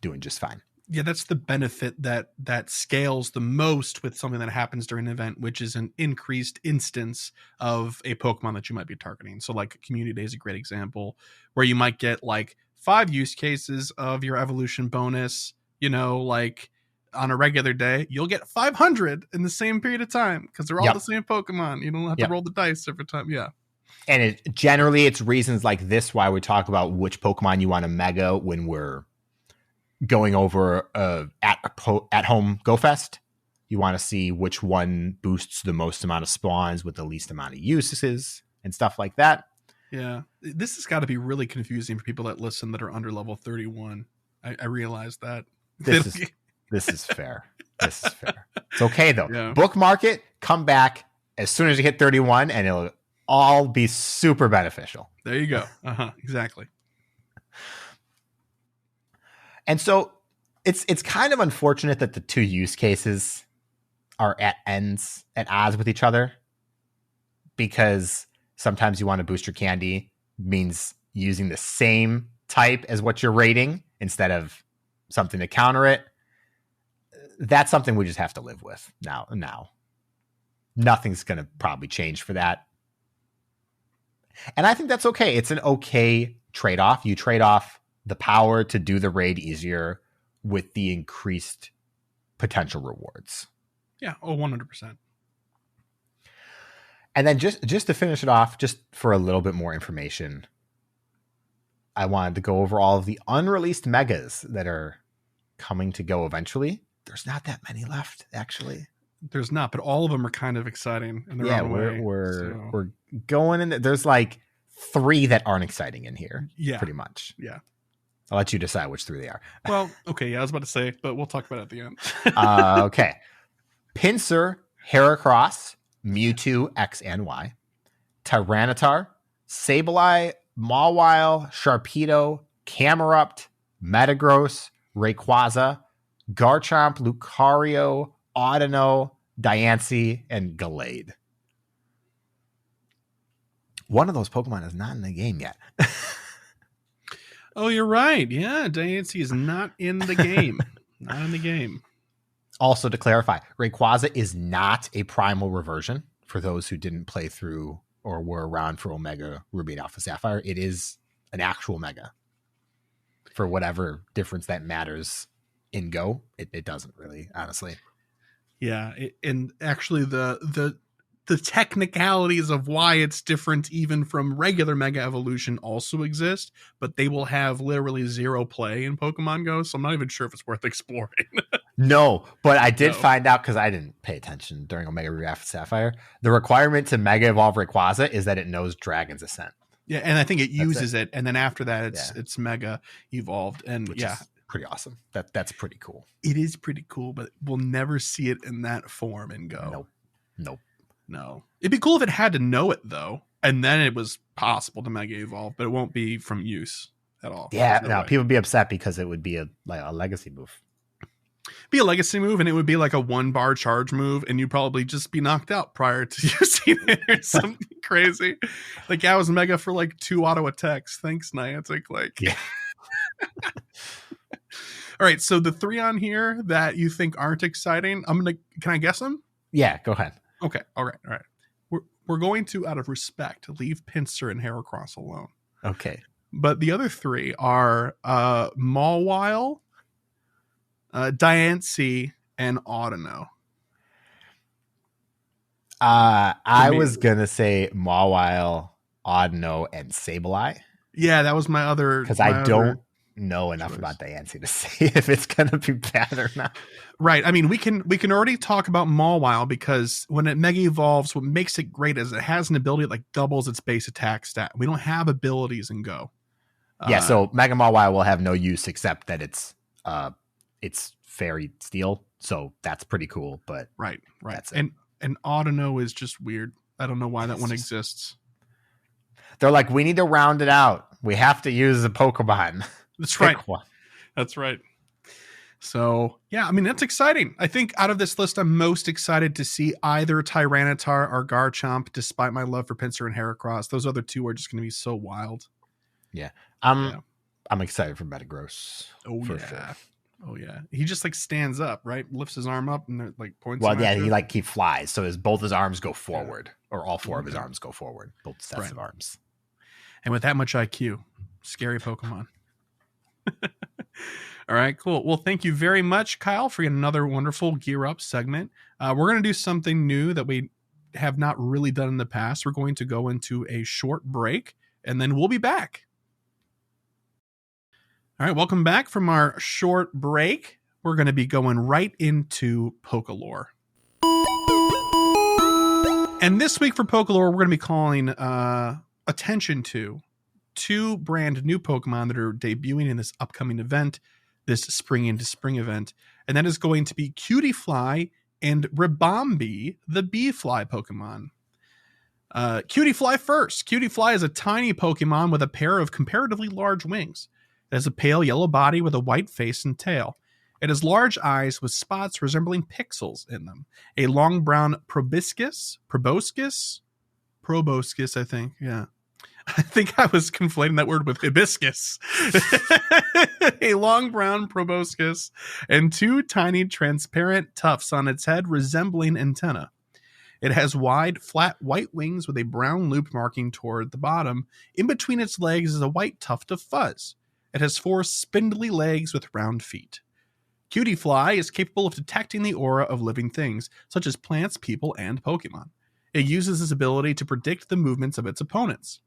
doing just fine. Yeah, that's the benefit that scales the most with something that happens during an event, which is an increased instance of a Pokemon that you might be targeting. So like Community Day is a great example where you might get like 5 use cases of your evolution bonus, like on a regular day, you'll get 500 in the same period of time because they're all the same Pokemon. You don't have to roll the dice every time. Yeah. And generally it's reasons like this why we talk about which Pokemon you want to mega when we're going over at home GoFest. You want to see which one boosts the most amount of spawns with the least amount of uses and stuff like that. Yeah, this has got to be really confusing for people that listen that are under level 31. I realize that. This is fair. This is fair. It's okay though. Yeah. Bookmark it, come back as soon as you hit 31 and it'll all be super beneficial. There you go. Exactly. And so it's kind of unfortunate that the 2 use cases are at odds with each other, because sometimes you want to boost your candy means using the same type as what you're rating instead of something to counter it. That's something we just have to live with now. Nothing's going to probably change for that. And I think that's okay. It's an okay trade-off. You trade off the power to do the raid easier with the increased potential rewards. Yeah. Oh, 100%. And then just to finish it off, just for a little bit more information, I wanted to go over all of the unreleased megas that are coming to go eventually. There's not that many left, actually. There's not, but all of them are kind of exciting in their own way. We're going in. There's like 3 that aren't exciting in here. Yeah. Pretty much. Yeah. I'll let you decide which 3 they are. Well, okay. Yeah, I was about to say, but we'll talk about it at the end. Okay. Pinsir, Heracross, Mewtwo X and Y, Tyranitar, Sableye, Mawile, Sharpedo, Camerupt, Metagross, Rayquaza, Garchomp, Lucario, Audino, Diancie, and Gallade. One of those Pokemon is not in the game yet. Oh, you're right. Yeah, Diancie is not in the game. Not in the game. Also, to clarify, Rayquaza is not a primal reversion for those who didn't play through or were around for Omega Ruby and Alpha Sapphire. It is an actual Mega. For whatever difference that matters in Go, it doesn't really, honestly. Yeah, and actually the technicalities of why it's different even from regular Mega Evolution also exist, but they will have literally 0 play in Pokemon Go, so I'm not even sure if it's worth exploring. No, but I did find out, because I didn't pay attention during Omega Ruby Alpha Sapphire, the requirement to Mega Evolve Rayquaza is that it knows Dragon's Ascent. Yeah, and I think it uses it, and then after that it's Mega Evolved, and which is pretty awesome. That's pretty cool. It is pretty cool, but we'll never see it in that form in Go. Nope. No. It'd be cool if it had to know it, though, and then it was possible to Mega Evolve, but it won't be from use at all. Yeah, no, people would be upset because it would be a legacy move. Be a legacy move, and it would be like a 1-bar charge move, and you'd probably just be knocked out prior to using it or something crazy. Like, I was Mega for like 2 auto attacks. Thanks, Niantic. Like, yeah. All right, so the 3 on here that you think aren't exciting, can I guess them? Yeah, go ahead. Okay, all right. We're going to, out of respect, leave Pinsir and Heracross alone. Okay. But the other 3 are Mawile, Diancie, and Audino. I was going to say Mawile, Audino, and Sableye. Yeah, that was my other... Because I don't know enough about Diancie to say if it's going to be bad or not. Right. I mean, we can already talk about Mawile, because when it Mega Evolves, what makes it great is it has an ability that like doubles its base attack stat. We don't have abilities in Go. Yeah, so Mega Mawile will have no use except that it's fairy steel, so that's pretty cool. But right. That's it. And Audino is just weird. I don't know why that one exists. They're like, we need to round it out. We have to use a Pokemon. That's right. That's right. So yeah, I mean that's exciting. I think out of this list, I'm most excited to see either Tyranitar or Garchomp. Despite my love for Pinsir and Heracross, those other two are just going to be so wild. Yeah, I'm excited for Metagross. Oh yeah. Sure. Oh yeah, he just like stands up, right? Lifts his arm up and like points. Well, yeah, he flies, so both his arms go forward, or all four of his arms go forward, both sets of arms. And with that much IQ, scary Pokemon. All right, cool. Well, thank you very much, Kyle, for another wonderful Gear Up segment. We're going to do something new that we have not really done in the past. We're going to go into a short break, and then we'll be back. All right, welcome back from our short break. We're going to be going right into Pokelore. And this week for Pokelore, we're going to be calling attention to two brand new Pokemon that are debuting in this upcoming event, this Spring into Spring event. And that is going to be Cutiefly and Ribombee, the bee fly Pokemon. Cutiefly first. Cutiefly is a tiny Pokemon with a pair of comparatively large wings. It has a pale yellow body with a white face and tail. It has large eyes with spots resembling pixels in them. A long brown proboscis, I think. Yeah. I think I was conflating that word with hibiscus. A long brown proboscis and two tiny transparent tufts on its head resembling antennae. It has wide, flat white wings with a brown loop marking toward the bottom. In between its legs is a white tuft of fuzz. It has 4 spindly legs with round feet. Cutiefly is capable of detecting the aura of living things, such as plants, people, and Pokemon. It uses this ability to predict the movements of its opponents.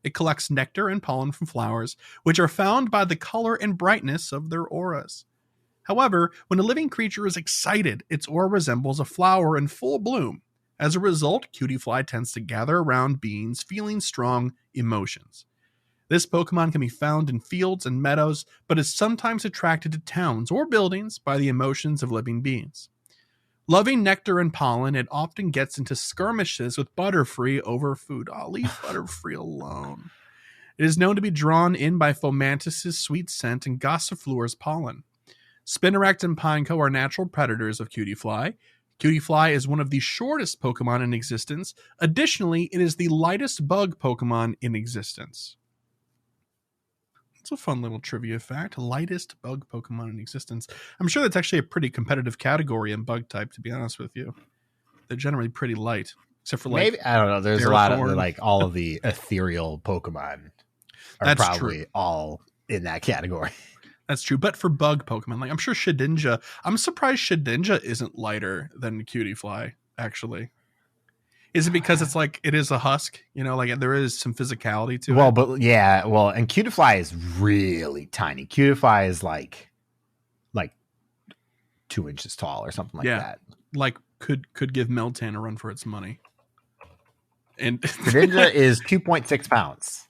It collects nectar and pollen from flowers, which are found by the color and brightness of their auras. However, when a living creature is excited, its aura resembles a flower in full bloom. As a result, Cutiefly tends to gather around beings feeling strong emotions. This Pokemon can be found in fields and meadows, but is sometimes attracted to towns or buildings by the emotions of living beings. Loving nectar and pollen, it often gets into skirmishes with Butterfree over food. Oh, leave Butterfree alone. It is known to be drawn in by Fomantis' sweet scent and Gossifleur's pollen. Spinarak and Pineco are natural predators of Cutiefly. Cutiefly is one of the shortest Pokemon in existence. Additionally, it is the lightest bug Pokemon in existence. It's a fun little trivia fact. Lightest bug Pokemon in existence. I'm sure that's actually a pretty competitive category in bug type, to be honest with you. They're generally pretty light. Except for maybe, I don't know. There's a lot of like all of the ethereal Pokemon are that's probably true. All in that category. That's true. But for bug Pokemon, like I'm sure Shedinja, I'm surprised Shedinja isn't lighter than Cutiefly, actually. Is it because it's like it is a husk? You know, like there is some physicality to it. Well, but yeah, well, and Cutiefly is really tiny. Cutiefly is like 2 inches tall or something like that. Like could give Meltan a run for its money. And Shedinja is 2.6 pounds.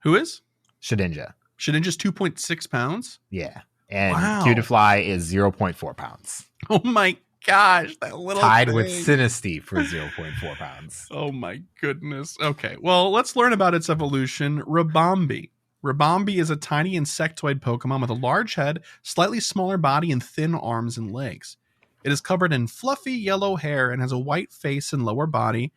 Who is? Shedinja. Shedinja's 2.6 pounds? Yeah. And Cutiefly is 0.4 pounds. Oh my gosh, that little tied thing. With Sinistea for 0.4 pounds. Oh my goodness. Okay, well, let's learn about its evolution. Ribombee. Ribombee is a tiny insectoid Pokemon with a large head, slightly smaller body, and thin arms and legs. It is covered in fluffy yellow hair and has a white face and lower body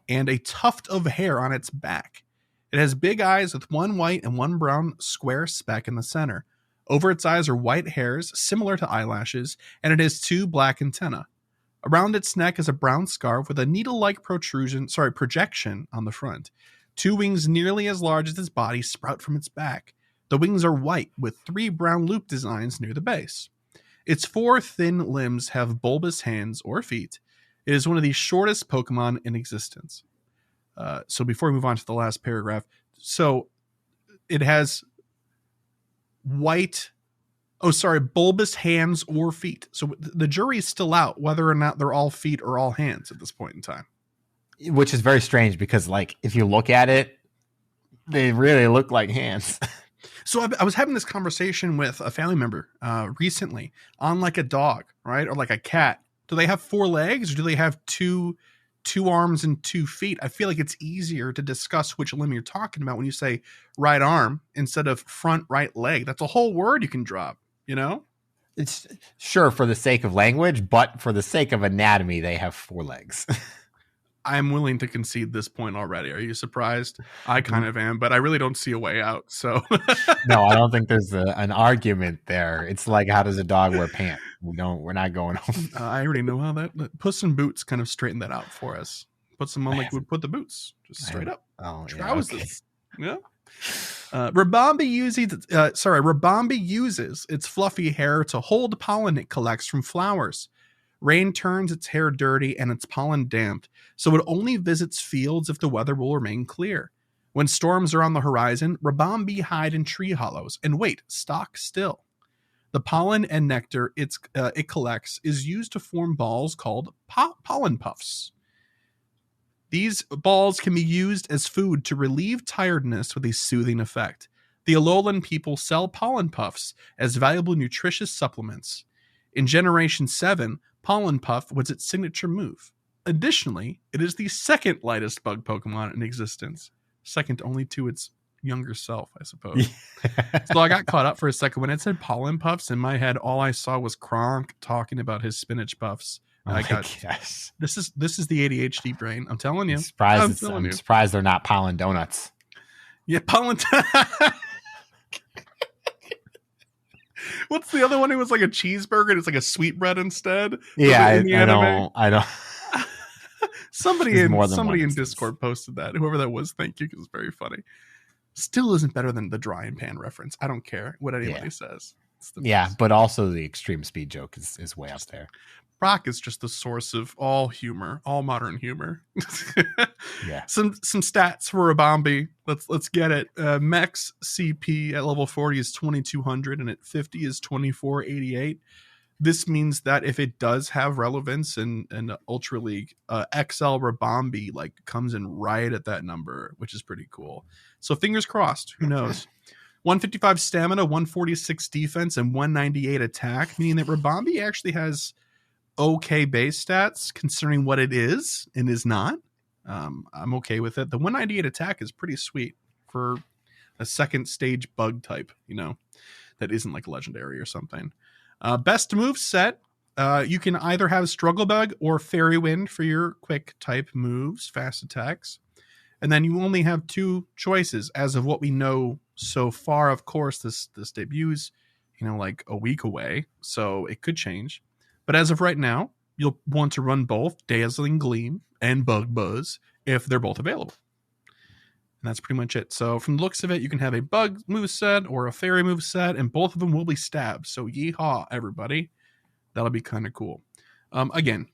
and a tuft of hair on its back. It has big eyes with one white and one brown square speck in the center. Over its eyes are white hairs, similar to eyelashes, and it has 2 black antennae. Around its neck is a brown scarf with a needle-like projection on the front. 2 wings nearly as large as its body sprout from its back. The wings are white, with 3 brown loop designs near the base. Its 4 thin limbs have bulbous hands or feet. It is one of the shortest Pokemon in existence. So before we move on to the last paragraph, so it has bulbous hands or feet. So the jury's still out whether or not they're all feet or all hands at this point in time. Which is very strange because, like, if you look at it, they really look like hands. So I was having this conversation with a family member recently on like a dog, right? Or like a cat. Do they have 4 legs or do they have two arms and 2 feet? I feel like it's easier to discuss which limb you're talking about when you say right arm instead of front right leg. That's a whole word you can drop, you know? It's sure for the sake of language, but for the sake of anatomy, they have 4 legs. I'm willing to concede this point already. Are you surprised? I kind of am, but I really don't see a way out. So no, I don't think there's an argument there. It's like, how does a dog wear pants? We're not going home. I already know how that Puss in Boots kind of straightened that out for us. Puts them on like we'd put the boots, just straight up. Oh, trousers. Yeah. Rabambi uses its fluffy hair to hold pollen it collects from flowers. Rain turns its hair dirty and its pollen damp, so it only visits fields if the weather will remain clear. When storms are on the horizon, Rabambi hide in tree hollows and wait, stock still. The pollen and nectar it collects is used to form balls called pollen puffs. These balls can be used as food to relieve tiredness with a soothing effect. The Alolan people sell pollen puffs as valuable nutritious supplements. In Generation 7, Pollen Puff was its signature move. Additionally, it is the second lightest bug Pokemon in existence, second only to its younger self, I suppose. So I got caught up for a second when it said Pollen Puffs. In my head, all I saw was Kronk talking about his spinach puffs. Yes. This is the ADHD brain. I'm telling you. I'm surprised they're not pollen donuts. Yeah, pollen. What's the other one? It was like a cheeseburger. And it's like a sweetbread instead. Yeah, I don't. Somebody in Discord posted that. Whoever that was, thank you, because it's very funny. Still isn't better than the drying pan reference. I don't care what anybody says. Yeah, but also the extreme speed joke is way up there. Brock is just the source of all humor, all modern humor. Yeah. Some stats for Rabambi. Let's get it. Max CP at level 40 is 2200 and at 50 is 2488. This means that if it does have relevance in Ultra League, XL Rabambi like comes in right at that number, which is pretty cool. So fingers crossed. Who knows? 155 stamina, 146 defense, and 198 attack, meaning that Rabambi actually has okay base stats considering what it is and is not. I'm okay with it. The 198 attack is pretty sweet for a second stage bug type, that isn't like legendary or something. Best move set. You can either have Struggle Bug or Fairy Wind for your quick type moves, fast attacks. And then you only have 2 choices as of what we know so far. Of course, this debuts, like a week away, so it could change. But as of right now, you'll want to run both Dazzling Gleam and Bug Buzz if they're both available. And that's pretty much it. So from the looks of it, you can have a Bug moveset or a Fairy moveset, and both of them will be stabs. So yeehaw, everybody. That'll be kind of cool. Again,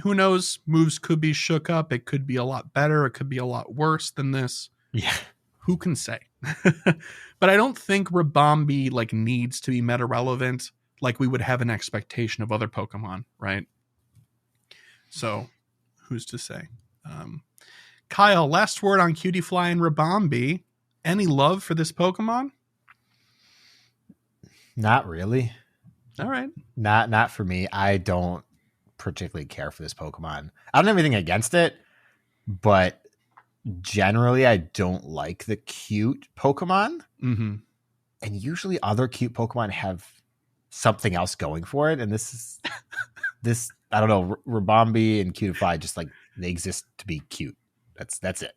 who knows? Moves could be shook up. It could be a lot better. It could be a lot worse than this. Yeah. Who can say? But I don't think Rabambi needs to be meta relevant like we would have an expectation of other Pokemon, right? So, who's to say? Kyle, last word on Cutiefly and Rabambi. Any love for this Pokemon? Not really. All right. Not for me. I don't particularly care for this Pokemon. I don't have anything against it, but generally I don't like the cute Pokemon. Mm-hmm. And usually other cute Pokemon have something else going for it, and this I don't know, Rabambi and Cutiefly just they exist to be cute. That's it.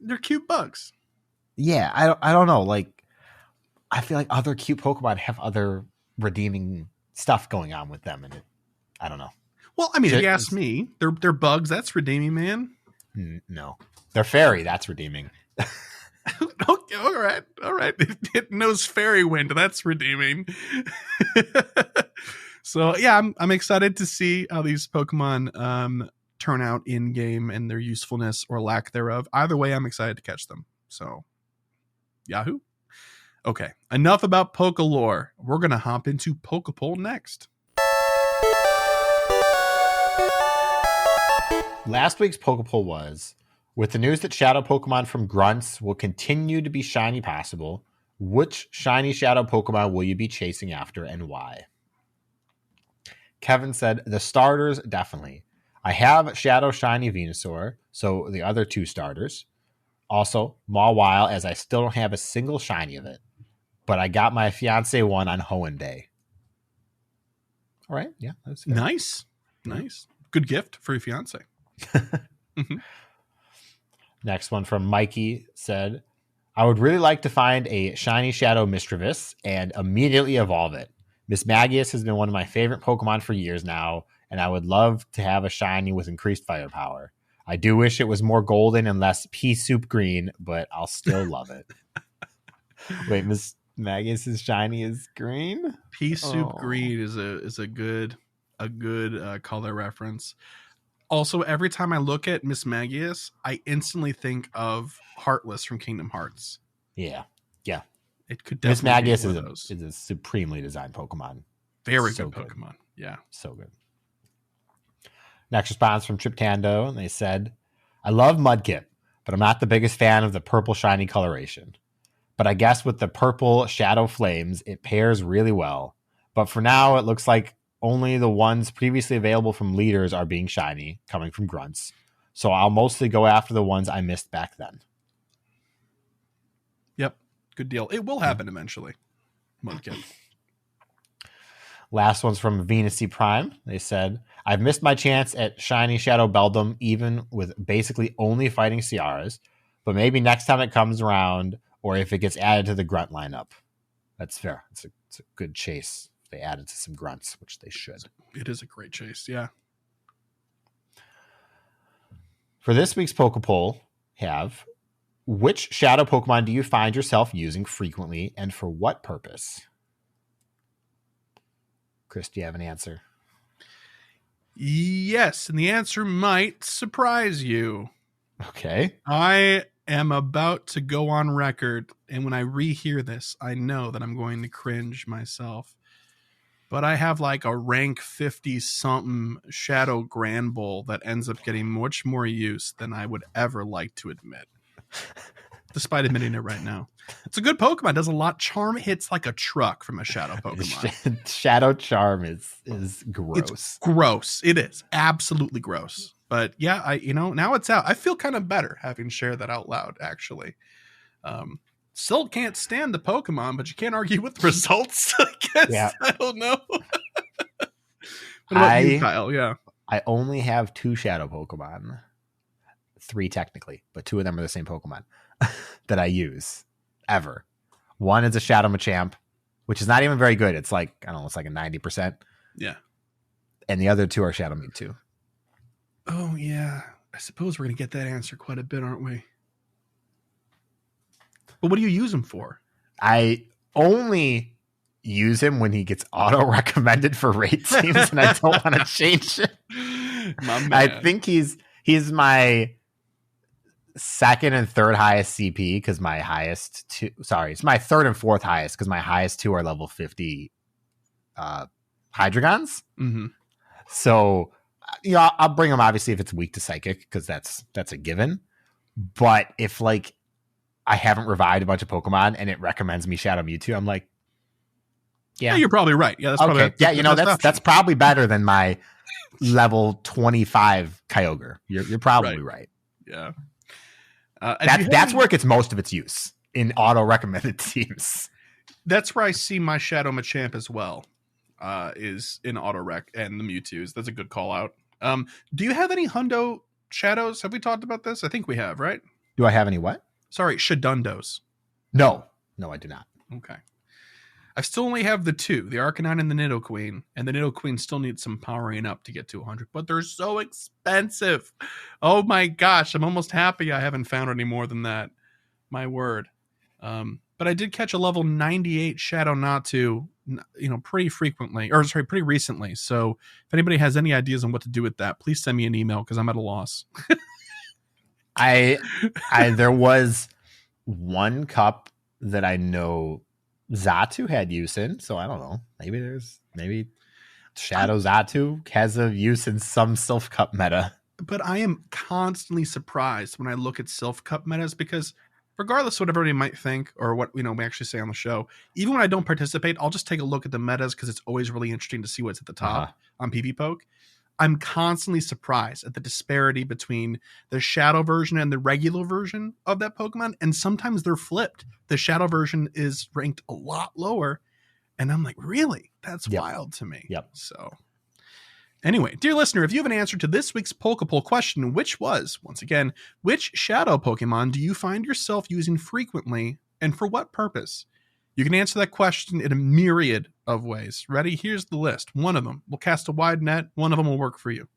They're cute bugs. Yeah, I don't know. I feel like other cute Pokemon have other redeeming stuff going on with them, and I don't know. Well, I mean, if you ask me, they're bugs. That's redeeming, man. No, they're fairy. That's redeeming. Okay, all right. It knows Fairy Wind. That's redeeming. So yeah, I'm excited to see how these Pokemon turn out in game and their usefulness or lack thereof. Either way, I'm excited to catch them. So, Yahoo. Okay, enough about Poke lore. We're gonna hop into Pokepoll next. Last week's Pokepoll was: with the news that Shadow Pokemon from Grunts will continue to be shiny possible, Which shiny shadow Pokemon will you be chasing after and why? Kevin said, the starters, definitely. I have Shadow Shiny Venusaur, so the other 2 starters. Also, Mawile, as I still don't have a single shiny of it. But I got my fiance one on Hoenn Day. All right, yeah. That's fair. Nice. Good gift for your fiance. Next one from Mikey said, I would really like to find a shiny Shadow Mischievous and immediately evolve it. Miss Magius has been one of my favorite Pokemon for years now, and I would love to have a shiny with increased firepower. I do wish it was more golden and less pea soup green, but I'll still love it. Wait, Miss Magius's shiny is green? Pea soup green is a good color reference. Also, every time I look at Miss Magius, I instantly think of Heartless from Kingdom Hearts. Yeah. It could Miss definitely Magius be one of those. is a supremely designed Pokemon. Very So good Pokemon. Yeah. So good. Next response from Trip Tando, and they said, I love Mudkip, but I'm not the biggest fan of the purple shiny coloration. But I guess with the purple Shadow Flames, it pairs really well. But for now, it looks like only the ones previously available from leaders are being shiny, coming from grunts. So I'll mostly go after the ones I missed back then. Yep. Good deal. It will happen eventually. Mudkip. Last one's from Venusy Prime. They said, I've missed my chance at shiny Shadow Beldum, even with basically only fighting Ciaras. But maybe next time it comes around, or if it gets added to the grunt lineup. That's fair. It's a good chase. They added to some grunts, which they should. It is a great chase, yeah. For this week's Pokepoll, which shadow Pokemon do you find yourself using frequently and for what purpose? Chris, do you have an answer? Yes, and the answer might surprise you. Okay. I am about to go on record, and when I rehear this, I know that I'm going to cringe myself. But I have like a rank 50-something Shadow Granbull that ends up getting much more use than I would ever like to admit. Despite admitting it right now. It's a good Pokemon. It does a lot. Charm hits like a truck from a Shadow Pokemon. Shadow Charm is gross. It's gross. It is. Absolutely gross. But yeah, now it's out. I feel kind of better having shared that out loud, actually. Still can't stand the Pokemon, but you can't argue with the results, I guess. Yeah. I don't know. What about you, Kyle? Yeah. I only have 2 Shadow Pokemon. 3 technically, but 2 of them are the same Pokemon that I use ever. One is a Shadow Machamp, which is not even very good. It's like, I don't know, it's like a 90%. Yeah. And the other 2 are Shadow Mewtwo. Oh, yeah. I suppose we're going to get that answer quite a bit, aren't we? But what do you use him for? I only use him when he gets auto-recommended for raid teams, and I don't want to change it. I think he's my second and third highest CP because my highest 2. Sorry, it's my third and fourth highest because my highest 2 are level 50 Hydreigons. Mm-hmm. So, I'll bring him obviously if it's weak to Psychic because that's a given. But if like I haven't revived a bunch of Pokemon and it recommends me Shadow Mewtwo, I'm like, yeah, you're probably right. Yeah, that's okay. Probably that's probably better than my level 25 Kyogre. You're probably right. Yeah. That's where it gets most of its use in auto recommended teams. That's where I see my Shadow Machamp as well. Is in auto rec and the Mewtwo's. That's a good call out. Do you have any Hundo Shadows? Have we talked about this? I think we have, right? Do I have any what? Sorry, Shadundos. No, I do not. Okay. I still only have the 2, the Arcanine and the Nidoqueen, and the Nidoqueen still needs some powering up to get to 100, but they're so expensive. Oh my gosh, I'm almost happy I haven't found any more than that. My word. But I did catch a level 98 Shadow Natu, pretty recently. So if anybody has any ideas on what to do with that, please send me an email because I'm at a loss. There was one cup that I know Xatu had use in, so I don't know. Maybe Shadow Xatu has a use in some Sylph Cup meta. But I am constantly surprised when I look at Sylph Cup metas because regardless of what everybody might think or what we actually say on the show, even when I don't participate, I'll just take a look at the metas because it's always really interesting to see what's at the top on PvPoke. I'm constantly surprised at the disparity between the shadow version and the regular version of that Pokemon, and sometimes they're flipped. The shadow version is ranked a lot lower, and I'm like, really? That's wild to me. Yep. So anyway, dear listener, if you have an answer to this week's Pokepoll question, which was, once again, which shadow Pokemon do you find yourself using frequently and for what purpose? You can answer that question in a myriad of ways. Ready? Here's the list. One of them will cast a wide net. One of them will work for you.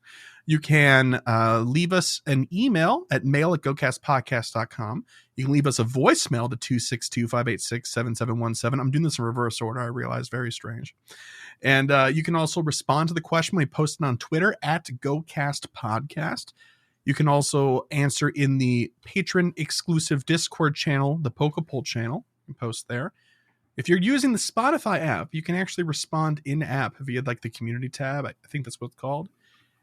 You can leave us an email at mail@gocastpodcast.com. You can leave us a voicemail to 262-586-7717. I'm doing this in reverse order. I realize, very strange. And you can also respond to the question we posted on Twitter at GOCast Podcast. You can also answer in the patron exclusive Discord channel, the Pokepoll channel. You can post there. If you're using the Spotify app, you can actually respond in-app via like the community tab. I think that's what it's called.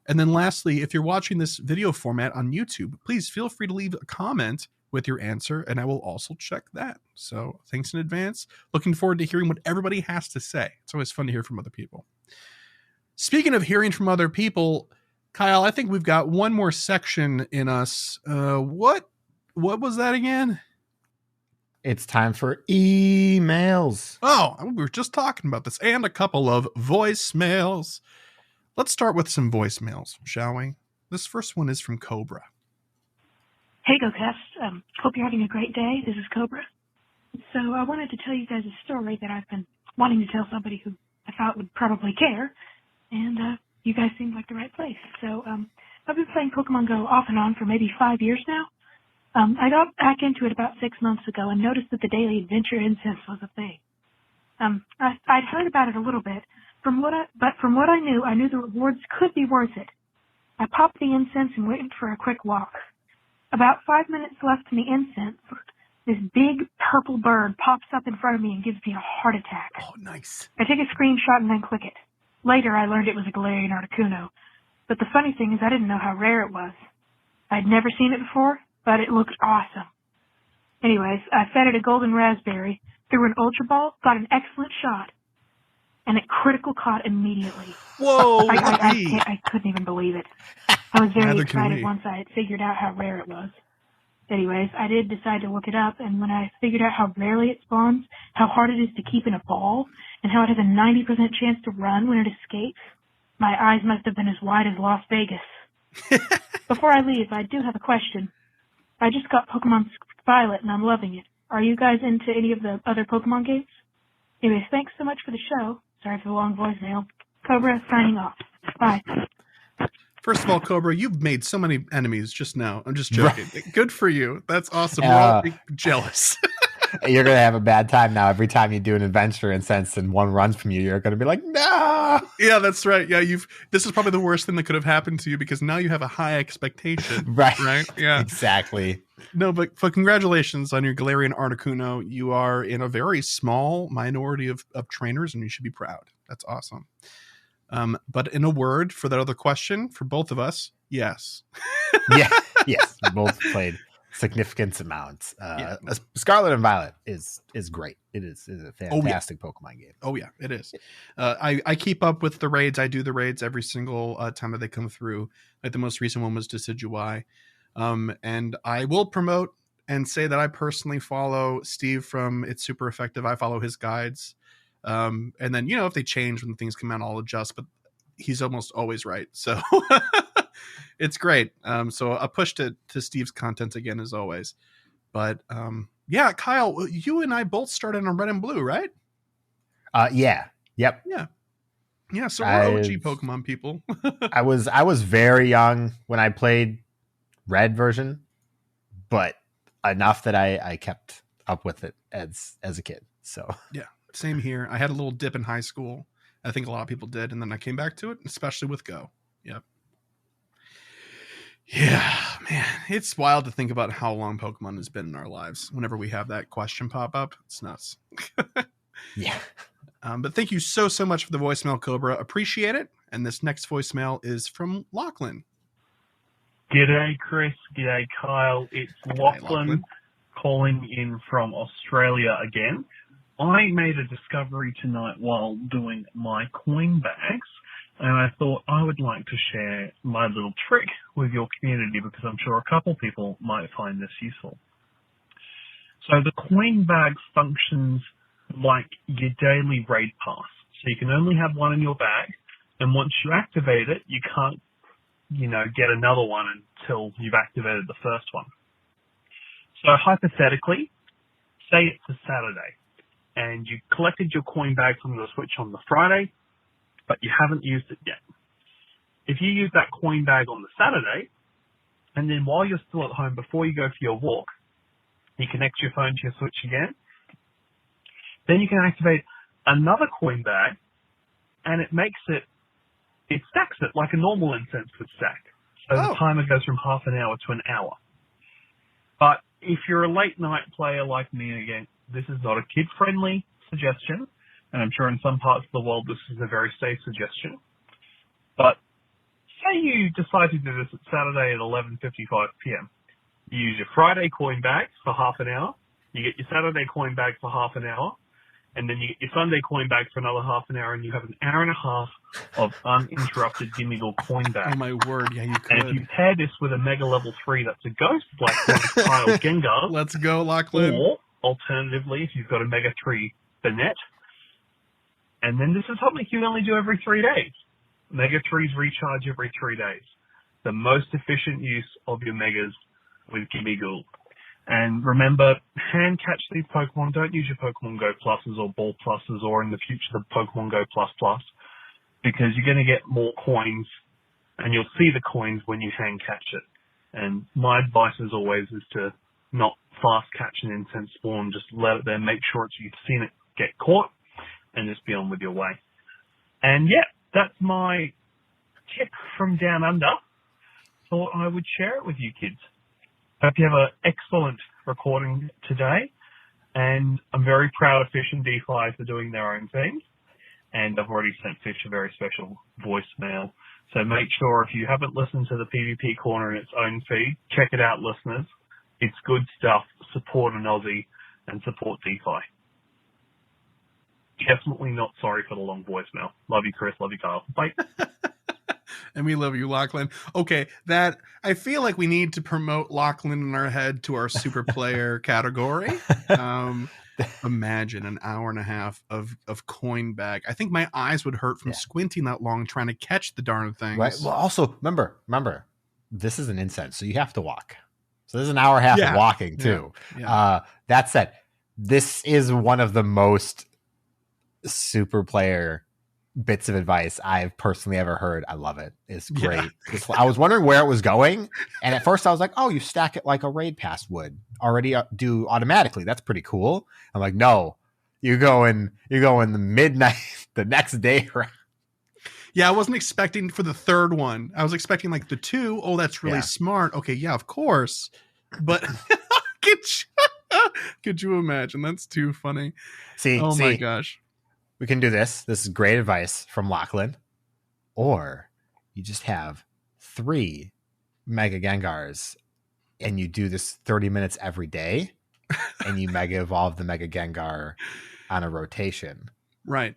And then lastly, if you're watching this video format on YouTube, please feel free to leave a comment with your answer, and I will also check that. So thanks in advance. Looking forward to hearing what everybody has to say. It's always fun to hear from other people. Speaking of hearing from other people, Kyle, I think we've got one more section in us. What was that again? It's time for emails. Oh, we were just talking about this, and a couple of voicemails. Let's start with some voicemails, shall we? This first one is from Cobra. Hey, GoCast. Hope you're having a great day. This is Cobra. So I wanted to tell you guys a story that I've been wanting to tell somebody who I thought would probably care, and you guys seemed like the right place. So I've been playing Pokemon Go off and on for maybe 5 years now. I got back into it about 6 months ago and noticed that the daily adventure incense was a thing. I'd heard about it a little bit, but from what I knew the rewards could be worth it. I popped the incense and went for a quick walk. About 5 minutes left in the incense, this big purple bird pops up in front of me and gives me a heart attack. Oh, nice. I take a screenshot and then click it. Later, I learned it was a Galarian Articuno. But the funny thing is I didn't know how rare it was. I'd never seen it before, but it looked awesome. Anyways, I fed it a golden raspberry, threw an Ultra Ball, got an excellent shot, and it critical caught immediately. Whoa! I couldn't even believe it. I was very Neither excited once I had figured out how rare it was. Anyways, I did decide to look it up, and when I figured out how rarely it spawns, how hard it is to keep in a ball, and how it has a 90% chance to run when it escapes, my eyes must have been as wide as Las Vegas. Before I leave, I do have a question. I just got Pokemon Violet, and I'm loving it. Are you guys into any of the other Pokemon games? Anyways, thanks so much for the show. Sorry for the long voicemail. Cobra, signing off. Bye. First of all, Cobra, you've made so many enemies just now. I'm just joking. Right. Good for you. That's awesome. We're all jealous. You're going to have a bad time now. Every time you do an adventure incense and one runs from you, you're going to be like, no. Yeah, that's right. Yeah, this is probably the worst thing that could have happened to you because now you have a high expectation. Right. Yeah. Exactly. No, but congratulations on your Galarian Articuno. You are in a very small minority of trainers, and you should be proud. That's awesome. But in a word, for that other question, for both of us, yes. Yes. We both played significant amounts. Scarlet and Violet is great. It is a fantastic Pokemon game. Oh yeah, it is. I keep up with the raids. I do the raids every single time that they come through. Like the most recent one was Decidueye. And I will promote and say that I personally follow Steve from It's Super Effective. I follow his guides. And then, if they change when things come out, I'll adjust, but he's almost always right. So it's great. So a push to Steve's content again, as always. But yeah, Kyle, you and I both started on Red and Blue, right? Yeah. Yep. Yeah. So we're OG Pokemon people. I was very young when I played Red version, but enough that I kept up with it as a kid. So yeah. Same here. I had a little dip in high school. I think a lot of people did. And then I came back to it, especially with Go. Yep. Yeah, man. It's wild to think about how long Pokemon has been in our lives. Whenever we have that question pop up, it's nuts. Yeah. But thank you so much for the voicemail, Cobra. Appreciate it. And this next voicemail is from Lachlan. G'day, Chris. G'day, Kyle. It's Lachlan calling in from Australia again. I made a discovery tonight while doing my coin bags, and I thought I would like to share my little trick with your community because I'm sure a couple people might find this useful. So the coin bag functions like your daily raid pass. So you can only have one in your bag, and once you activate it, you can't, get another one until you've activated the first one. So hypothetically, say it's a Saturday, and you collected your coin bag from the Switch on the Friday, but you haven't used it yet. If you use that coin bag on the Saturday, and then while you're still at home, before you go for your walk, you connect your phone to your Switch again, then you can activate another coin bag, and it stacks it like a normal incense would stack. So the timer goes from half an hour to an hour. But if you're a late night player like me, again, this is not a kid-friendly suggestion, and I'm sure in some parts of the world this is a very safe suggestion. But say you decide to do this at Saturday at 11:55 p.m. You use your Friday coin bag for half an hour, you get your Saturday coin bag for half an hour, and then you get your Sunday coin bag for another half an hour, and you have an hour and a half of uninterrupted Gimmigle coin bag. Oh my word, yeah, you could. And if you pair this with a Mega Level 3 that's a Ghost Black Kyle Gengar, let's go, Lachlan. Or, alternatively, if you've got a Mega 3 Banette, and then this is something you only do every 3 days. Mega 3s recharge every 3 days. The most efficient use of your Megas with Gimmigle. And remember, hand catch these Pokemon. Don't use your Pokemon Go Pluses or Ball Pluses or in the future the Pokemon Go Plus Plus, because you're going to get more coins and you'll see the coins when you hand catch it. And my advice as always is to not fast catch an incense spawn, just let it there, make sure you've seen it get caught, and just be on with your way. And yeah, that's my tip from down under. Thought I would share it with you kids. Hope you have an excellent recording today, and I'm very proud of Fish and DeFi for doing their own thing, and I've already sent Fish a very special voicemail. So make sure if you haven't listened to the PvP Corner in its own feed, check it out, listeners. It's good stuff. Support an Aussie and support DeFi. Definitely not sorry for the long voicemail. Love you, Chris. Love you, Kyle. Bye. And we love you, Lachlan. Okay, I feel like we need to promote Lachlan in our head to our super player category. Imagine an hour and a half of coin bag. I think my eyes would hurt from squinting that long trying to catch the darn things. Right. Well, also remember, this is an incense, so you have to walk. So there's an hour and a half of walking too. Yeah. That said, this is one of the most super player bits of advice I've personally ever heard. I love it. It's great. Yeah. I was wondering where it was going, and at first I was like, "Oh, you stack it like a raid pass would already do automatically. That's pretty cool." I'm like, "No, you go in the midnight the next day." Yeah, I wasn't expecting for the third one. I was expecting like the 2. Oh, that's really smart. Okay, yeah, of course. But could you imagine? That's too funny. Oh my gosh. We can do this. This is great advice from Lachlan. Or you just have 3 Mega Gengars and you do this 30 minutes every day and you Mega Evolve the Mega Gengar on a rotation. Right.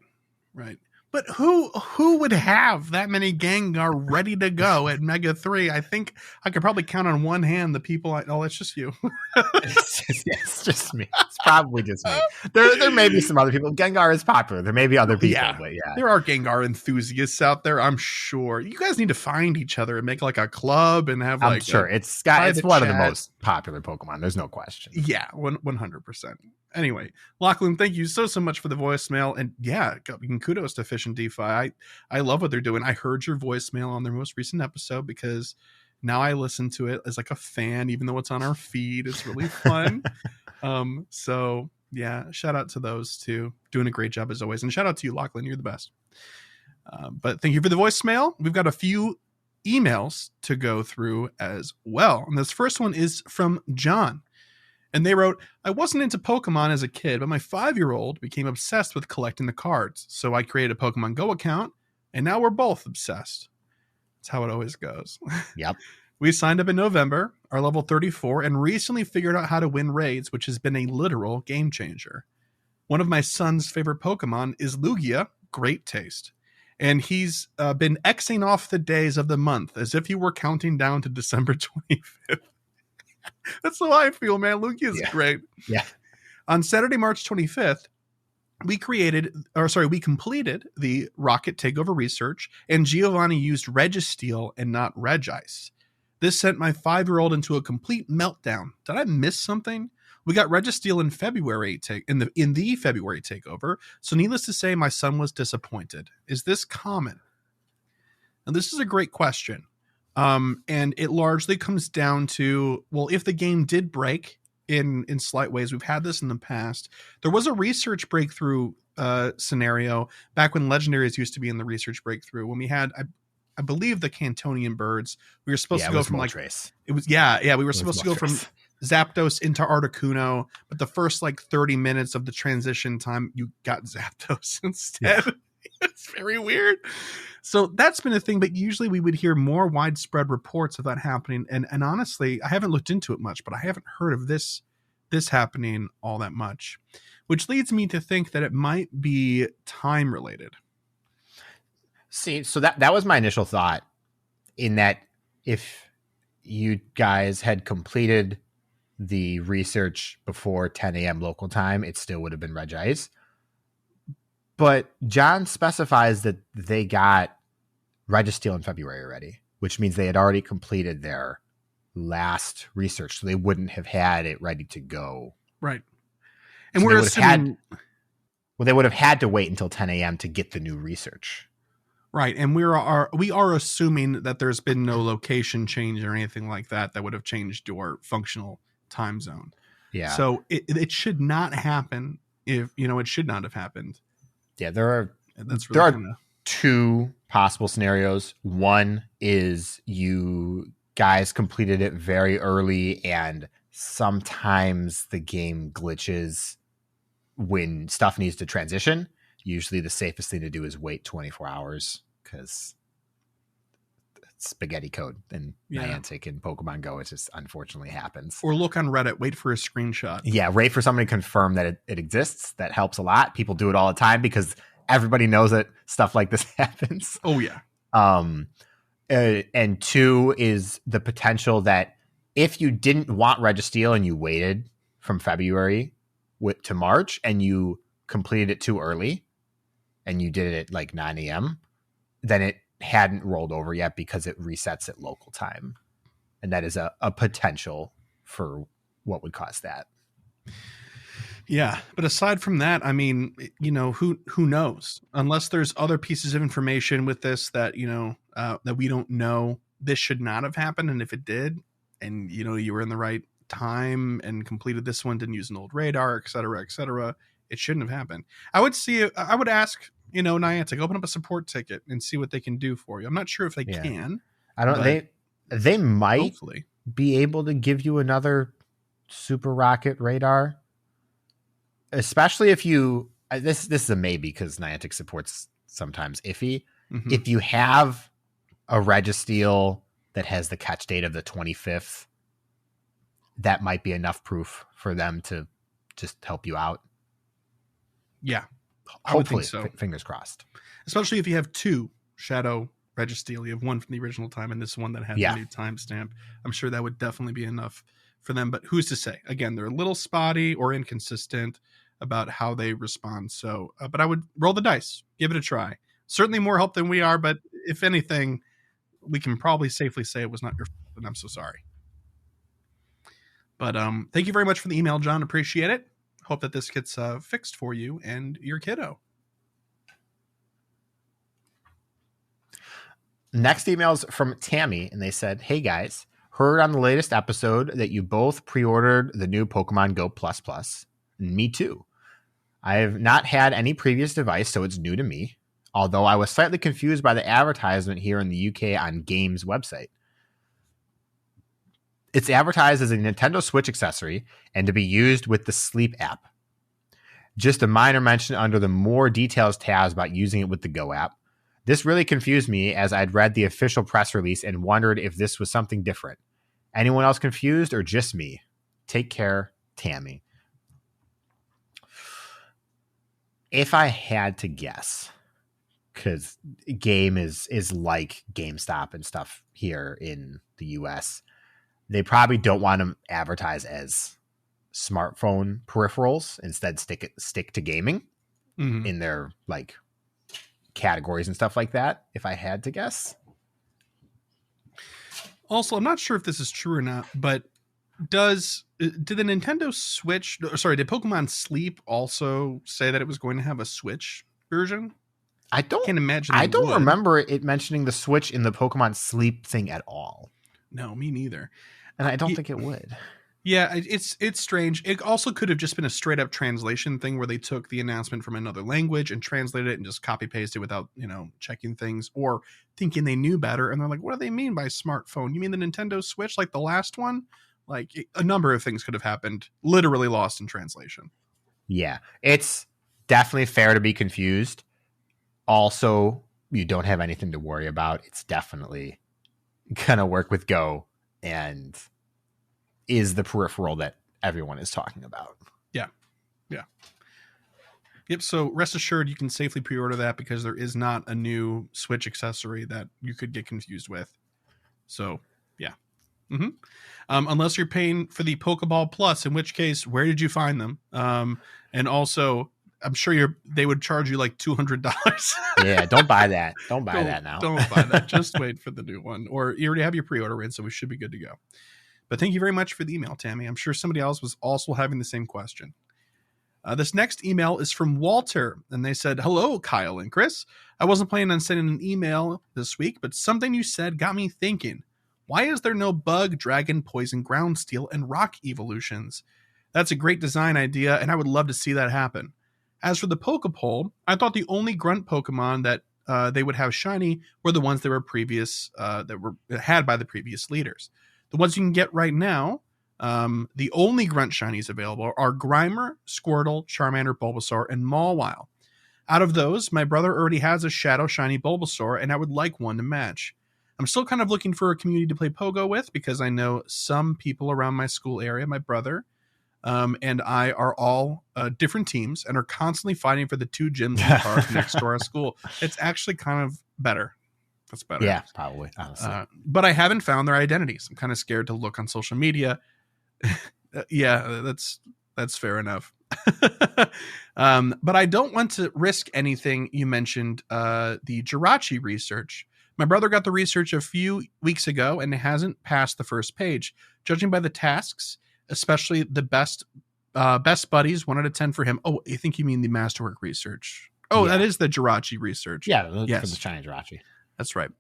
But who would have that many Gengar ready to go at Mega 3? I think I could probably count on one hand the people. It's just you. It's just me. It's probably just me. There may be some other people. Gengar is popular. There may be other people, but there are Gengar enthusiasts out there. I'm sure you guys need to find each other and make like a club and have. I'm sure it's one of the most popular Pokemon. There's no question. Yeah, 100%. Anyway, Lachlan, thank you so much for the voicemail. And kudos to Fish and DeFi. I love what they're doing. I heard your voicemail on their most recent episode because now I listen to it as like a fan, even though it's on our feed. It's really fun. So yeah, shout out to those two. Doing a great job as always. And shout out to you, Lachlan. You're the best. But thank you for the voicemail. We've got a few emails to go through as well. And this first one is from John. And they wrote, I wasn't into Pokemon as a kid, but my 5-year-old became obsessed with collecting the cards. So I created a Pokemon Go account, and now we're both obsessed. That's how it always goes. Yep. We signed up in November, are level 34, and recently figured out how to win raids, which has been a literal game changer. One of my son's favorite Pokemon is Lugia, great taste. And he's been Xing off the days of the month as if he were counting down to December 25th. That's how I feel, man. Lugia is great. Yeah. On Saturday, March 25th, we completed the Rocket Takeover research, and Giovanni used Registeel and not Regice. This sent my 5-year-old into a complete meltdown. Did I miss something? We got Registeel in February in the February takeover, so needless to say, my son was disappointed. Is this common? Now, this is a great question, and it largely comes down to, well, if the game did break in slight ways, we've had this in the past. There was a research breakthrough scenario back when Legendaries used to be in the research breakthrough, when we had, I believe, the Cantonian birds. We were supposed to go from Moltres. We were supposed to go from Zapdos into Articuno, but the first 30 minutes of the transition time, you got Zapdos instead. Yeah. It's very weird. So that's been a thing, but usually we would hear more widespread reports of that happening. And honestly, I haven't looked into it much, but I haven't heard of this happening all that much, which leads me to think that it might be time related. See, so that was my initial thought, in that if you guys had completed the research before 10 a.m. local time, it still would have been Regice. But John specifies that they got Registeel in February already, which means they had already completed their last research, so they wouldn't have had it ready to go. Right. And so we're assuming... they would have had to wait until 10 a.m. to get the new research. Right, and we are assuming that there's been no location change or anything like that would have changed your functional time zone. Yeah. So it should not happen if, it should not have happened. Yeah, there are two possible scenarios. One is you guys completed it very early, and sometimes the game glitches when stuff needs to transition. Usually the safest thing to do is wait 24 hours because it's spaghetti code and Niantic and Pokemon Go. It just unfortunately happens. Or look on Reddit, wait for a screenshot. Yeah, wait for somebody to confirm that it exists. That helps a lot. People do it all the time because everybody knows that stuff like this happens. Oh, yeah. And two is the potential that if you didn't want Registeel and you waited from February to March and you completed it too early, and you did it at 9 a.m., then it hadn't rolled over yet because it resets at local time. And that is a potential for what would cause that. Yeah. But aside from that, I mean, who knows? Unless there's other pieces of information with this that, that we don't know, this should not have happened. And if it did, and, you were in the right time and completed this one, didn't use an old radar, et cetera, it shouldn't have happened. I would ask, Niantic, open up a support ticket and see what they can do for you. I'm not sure if they can. I don't. They might hopefully be able to give you another Super Rocket radar, especially if you. This is a maybe because Niantic support's sometimes iffy. Mm-hmm. If you have a Registeel that has the catch date of the 25th, that might be enough proof for them to just help you out. Yeah, I would hopefully think so. Fingers crossed. Especially if you have two Shadow Registeel, you have one from the original time and this one that has a new timestamp. I'm sure that would definitely be enough for them. But who's to say? Again, they're a little spotty or inconsistent about how they respond. So, but I would roll the dice, give it a try. Certainly more help than we are, but if anything, we can probably safely say it was not your fault, and I'm so sorry. But thank you very much for the email, John. Appreciate it. Hope that this gets fixed for you and your kiddo. Next email is from Tammy, and they said, "Hey guys, heard on the latest episode that you both pre-ordered the new Pokemon Go Plus. Me too. I have not had any previous device, so it's new to me, although I was slightly confused by the advertisement here in the UK on Games website. It's advertised as a Nintendo Switch accessory and to be used with the Sleep app. Just a minor mention under the more details tabs about using it with the Go app. This really confused me as I'd read the official press release and wondered if this was something different. Anyone else confused or just me? Take care, Tammy. If I had to guess, because Game is like GameStop and stuff here in the US, they probably don't want to advertise as smartphone peripherals. Instead, stick to gaming in their like categories and stuff like that. If I had to guess. Also, I'm not sure if this is true or not, but did the Nintendo Switch, did Pokemon Sleep also say that it was going to have a Switch version? I can't imagine. I don't remember it mentioning the Switch in the Pokemon Sleep thing at all. No, me neither. And I don't think it would. Yeah, it's strange. It also could have just been a straight up translation thing where they took the announcement from another language and translated it and just copy pasted without, checking things or thinking they knew better. And they're like, what do they mean by smartphone? You mean the Nintendo Switch, like the last one? Like a number of things could have happened, literally lost in translation. Yeah, it's definitely fair to be confused. Also, you don't have anything to worry about. It's definitely going to work with Go and is the peripheral that everyone is talking about. Yeah. Yep. So rest assured, you can safely pre-order that because there is not a new Switch accessory that you could get confused with. So, yeah. Unless you're paying for the Pokeball Plus, in which case, where did you find them? And also, I'm sure they would charge you like $200. Yeah, don't buy that. Don't buy that now. Don't buy that. Just wait for the new one. Or you already have your pre-order in, so we should be good to go. But thank you very much for the email, Tammy. I'm sure somebody else was also having the same question. This next email is from Walter, and they said, hello, Kyle and Chris. I wasn't planning on sending an email this week, but something you said got me thinking. Why is there no bug, dragon, poison, ground steel, and rock evolutions? That's a great design idea, and I would love to see that happen. As for the Pokepole, I thought the only grunt Pokemon that they would have shiny were the ones that were had by the previous leaders. The ones you can get right now, the only grunt shinies available are Grimer, Squirtle, Charmander, Bulbasaur, and Mawile. Out of those, my brother already has a Shadow Shiny Bulbasaur, and I would like one to match. I'm still kind of looking for a community to play Pogo with because I know some people around my school area, my brother, and I are all different teams and are constantly fighting for the 2 gyms in the park next to our school. It's actually kind of better. That's better. Yeah, probably. Honestly. But I haven't found their identities. I'm kind of scared to look on social media. Yeah, that's fair enough. But I don't want to risk anything. You mentioned the Jirachi research. My brother got the research a few weeks ago and it hasn't passed the first page. Judging by the tasks, especially the best buddies, 1 out of 10 for him. Oh, I think you mean the masterwork research. Oh, yeah. That is the Jirachi research. Yeah, yes. For the shiny Jirachi. That's right.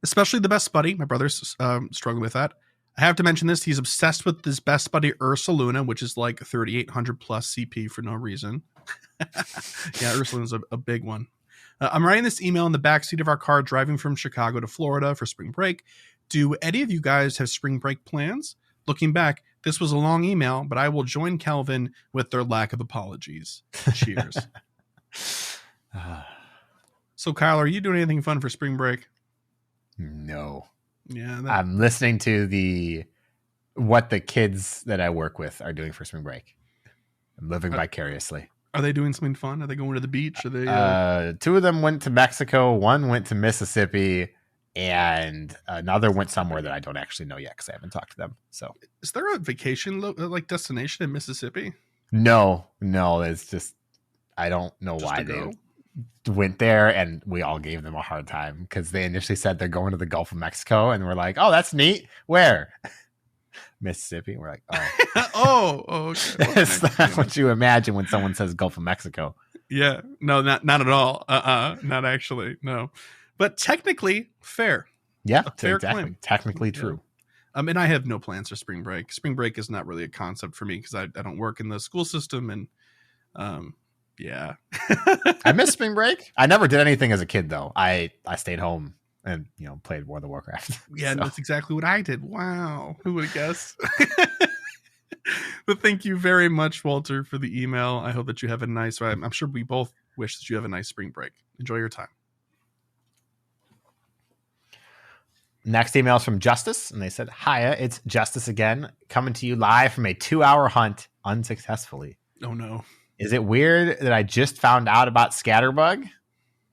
Especially the best buddy. My brother's struggling with that. I have to mention this. He's obsessed with this best buddy Ursaluna, which is like 3,800 plus CP for no reason. Yeah, Ursaluna's a big one. I'm writing this email in the backseat of our car driving from Chicago to Florida for spring break. Do any of you guys have spring break plans? Looking back, this was a long email, but I will join Calvin with their lack of apologies. Cheers. So, Kyle, are you doing anything fun for spring break? No. Yeah, I'm listening to what the kids that I work with are doing for spring break. I'm living vicariously. Are they doing something fun? Are they going to the beach? Are they? 2 of them went to Mexico. 1 went to Mississippi, and another went somewhere that I don't actually know yet because I haven't talked to them. So, is there a vacation destination in Mississippi? No. It's just I don't know why they went there, and we all gave them a hard time because they initially said they're going to the Gulf of Mexico, and we're like, "Oh, that's neat. Where?" Mississippi. And we're like, "Oh, okay." Well, it's not what you imagine when someone says Gulf of Mexico. Yeah, no, not at all. Not actually, no. But technically, fair. Yeah, fair exactly. Claim. Technically true. And I have no plans for spring break. Spring break is not really a concept for me because I don't work in the school system, and yeah. I miss spring break. I never did anything as a kid though. I stayed home and played World of Warcraft. Yeah, so. That's exactly what I did. Wow, who would have guessed? But thank you very much, Walter, for the email. I hope that you have a nice. I'm sure we both wish that you have a nice spring break. Enjoy your time. Next email is from Justice, and they said, "Hiya, it's Justice again, coming to you live from a 2-hour hunt unsuccessfully. Oh, no. Is it weird that I just found out about Scatterbug?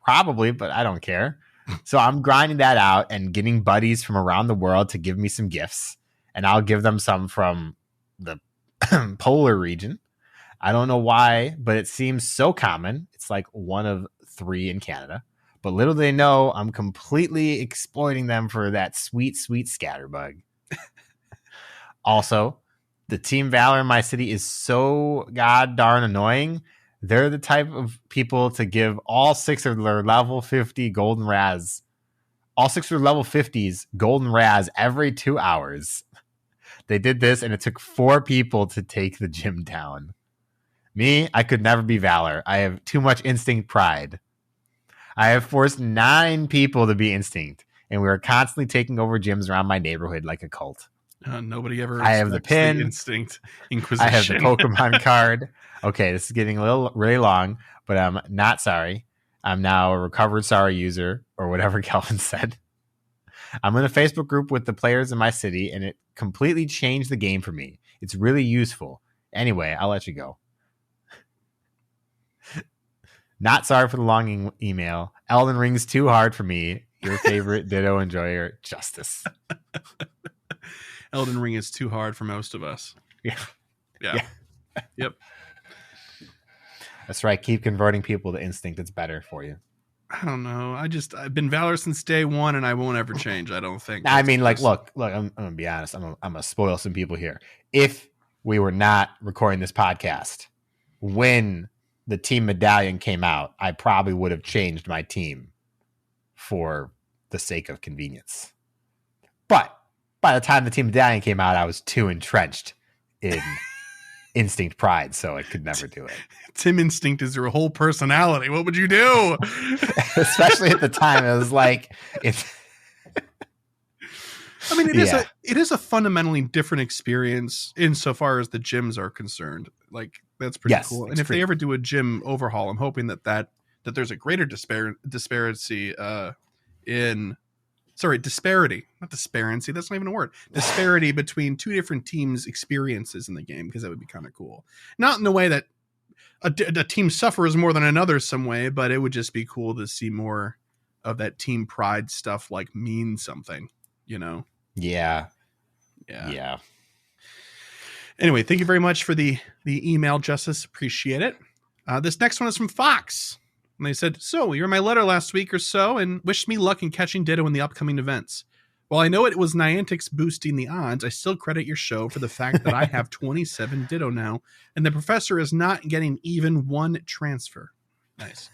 Probably, but I don't care. So I'm grinding that out and getting buddies from around the world to give me some gifts, and I'll give them some from the polar region. I don't know why, but it seems so common. It's like 1 of 3 in Canada. But little do they know, I'm completely exploiting them for that sweet, sweet Scatterbug. Also, the Team Valor in my city is so god darn annoying. They're the type of people to give all 6 of their level 50 golden Raz, all 6 of their level 50s golden Raz every 2 hours. They did this, and it took 4 people to take the gym down. Me, I could never be Valor. I have too much instinct pride. I have forced 9 people to be instinct, and we are constantly taking over gyms around my neighborhood like a cult. Nobody ever. I have the pin. Instinct Inquisition. I have the Pokemon card. Okay, this is getting really long, but I'm not sorry. I'm now a recovered sorry user, or whatever Kelvin said. I'm in a Facebook group with the players in my city, and it completely changed the game for me. It's really useful. Anyway, I'll let you go. Not sorry for the long email. Elden Ring's too hard for me. Your favorite Ditto enjoyer, Justice. Elden Ring is too hard for most of us. Yeah. Yep. That's right. Keep converting people to instinct. It's better for you. I don't know. I've been Valor since day one, and I won't ever change. I don't think. I mean, like, look. I'm gonna be honest. I'm gonna spoil some people here. If we were not recording this podcast when the team medallion came out, I probably would have changed my team for the sake of convenience. But by the time the team medallion came out, I was too entrenched in instinct pride, so I could never do it. Tim Instinct is your whole personality. What would you do? Especially at the time, it was like, I mean, it is a fundamentally different experience insofar as the gyms are concerned. Like, that's pretty cool. And if they ever do a gym overhaul, I'm hoping that there's a greater disparity, not disparity. That's not even a word. Disparity between 2 different teams' experiences in the game, because that would be kind of cool. Not in the way that a team suffers more than another some way, but it would just be cool to see more of that team pride stuff, like, mean something, you know? Yeah. Anyway, thank you very much for the email, Justice. Appreciate it. This next one is from Fox. And they said, "So, you were my letter last week or so and wished me luck in catching Ditto in the upcoming events. While I know it was Niantic's boosting the odds, I still credit your show for the fact that I have 27 Ditto now, and the professor is not getting even 1 transfer." Nice.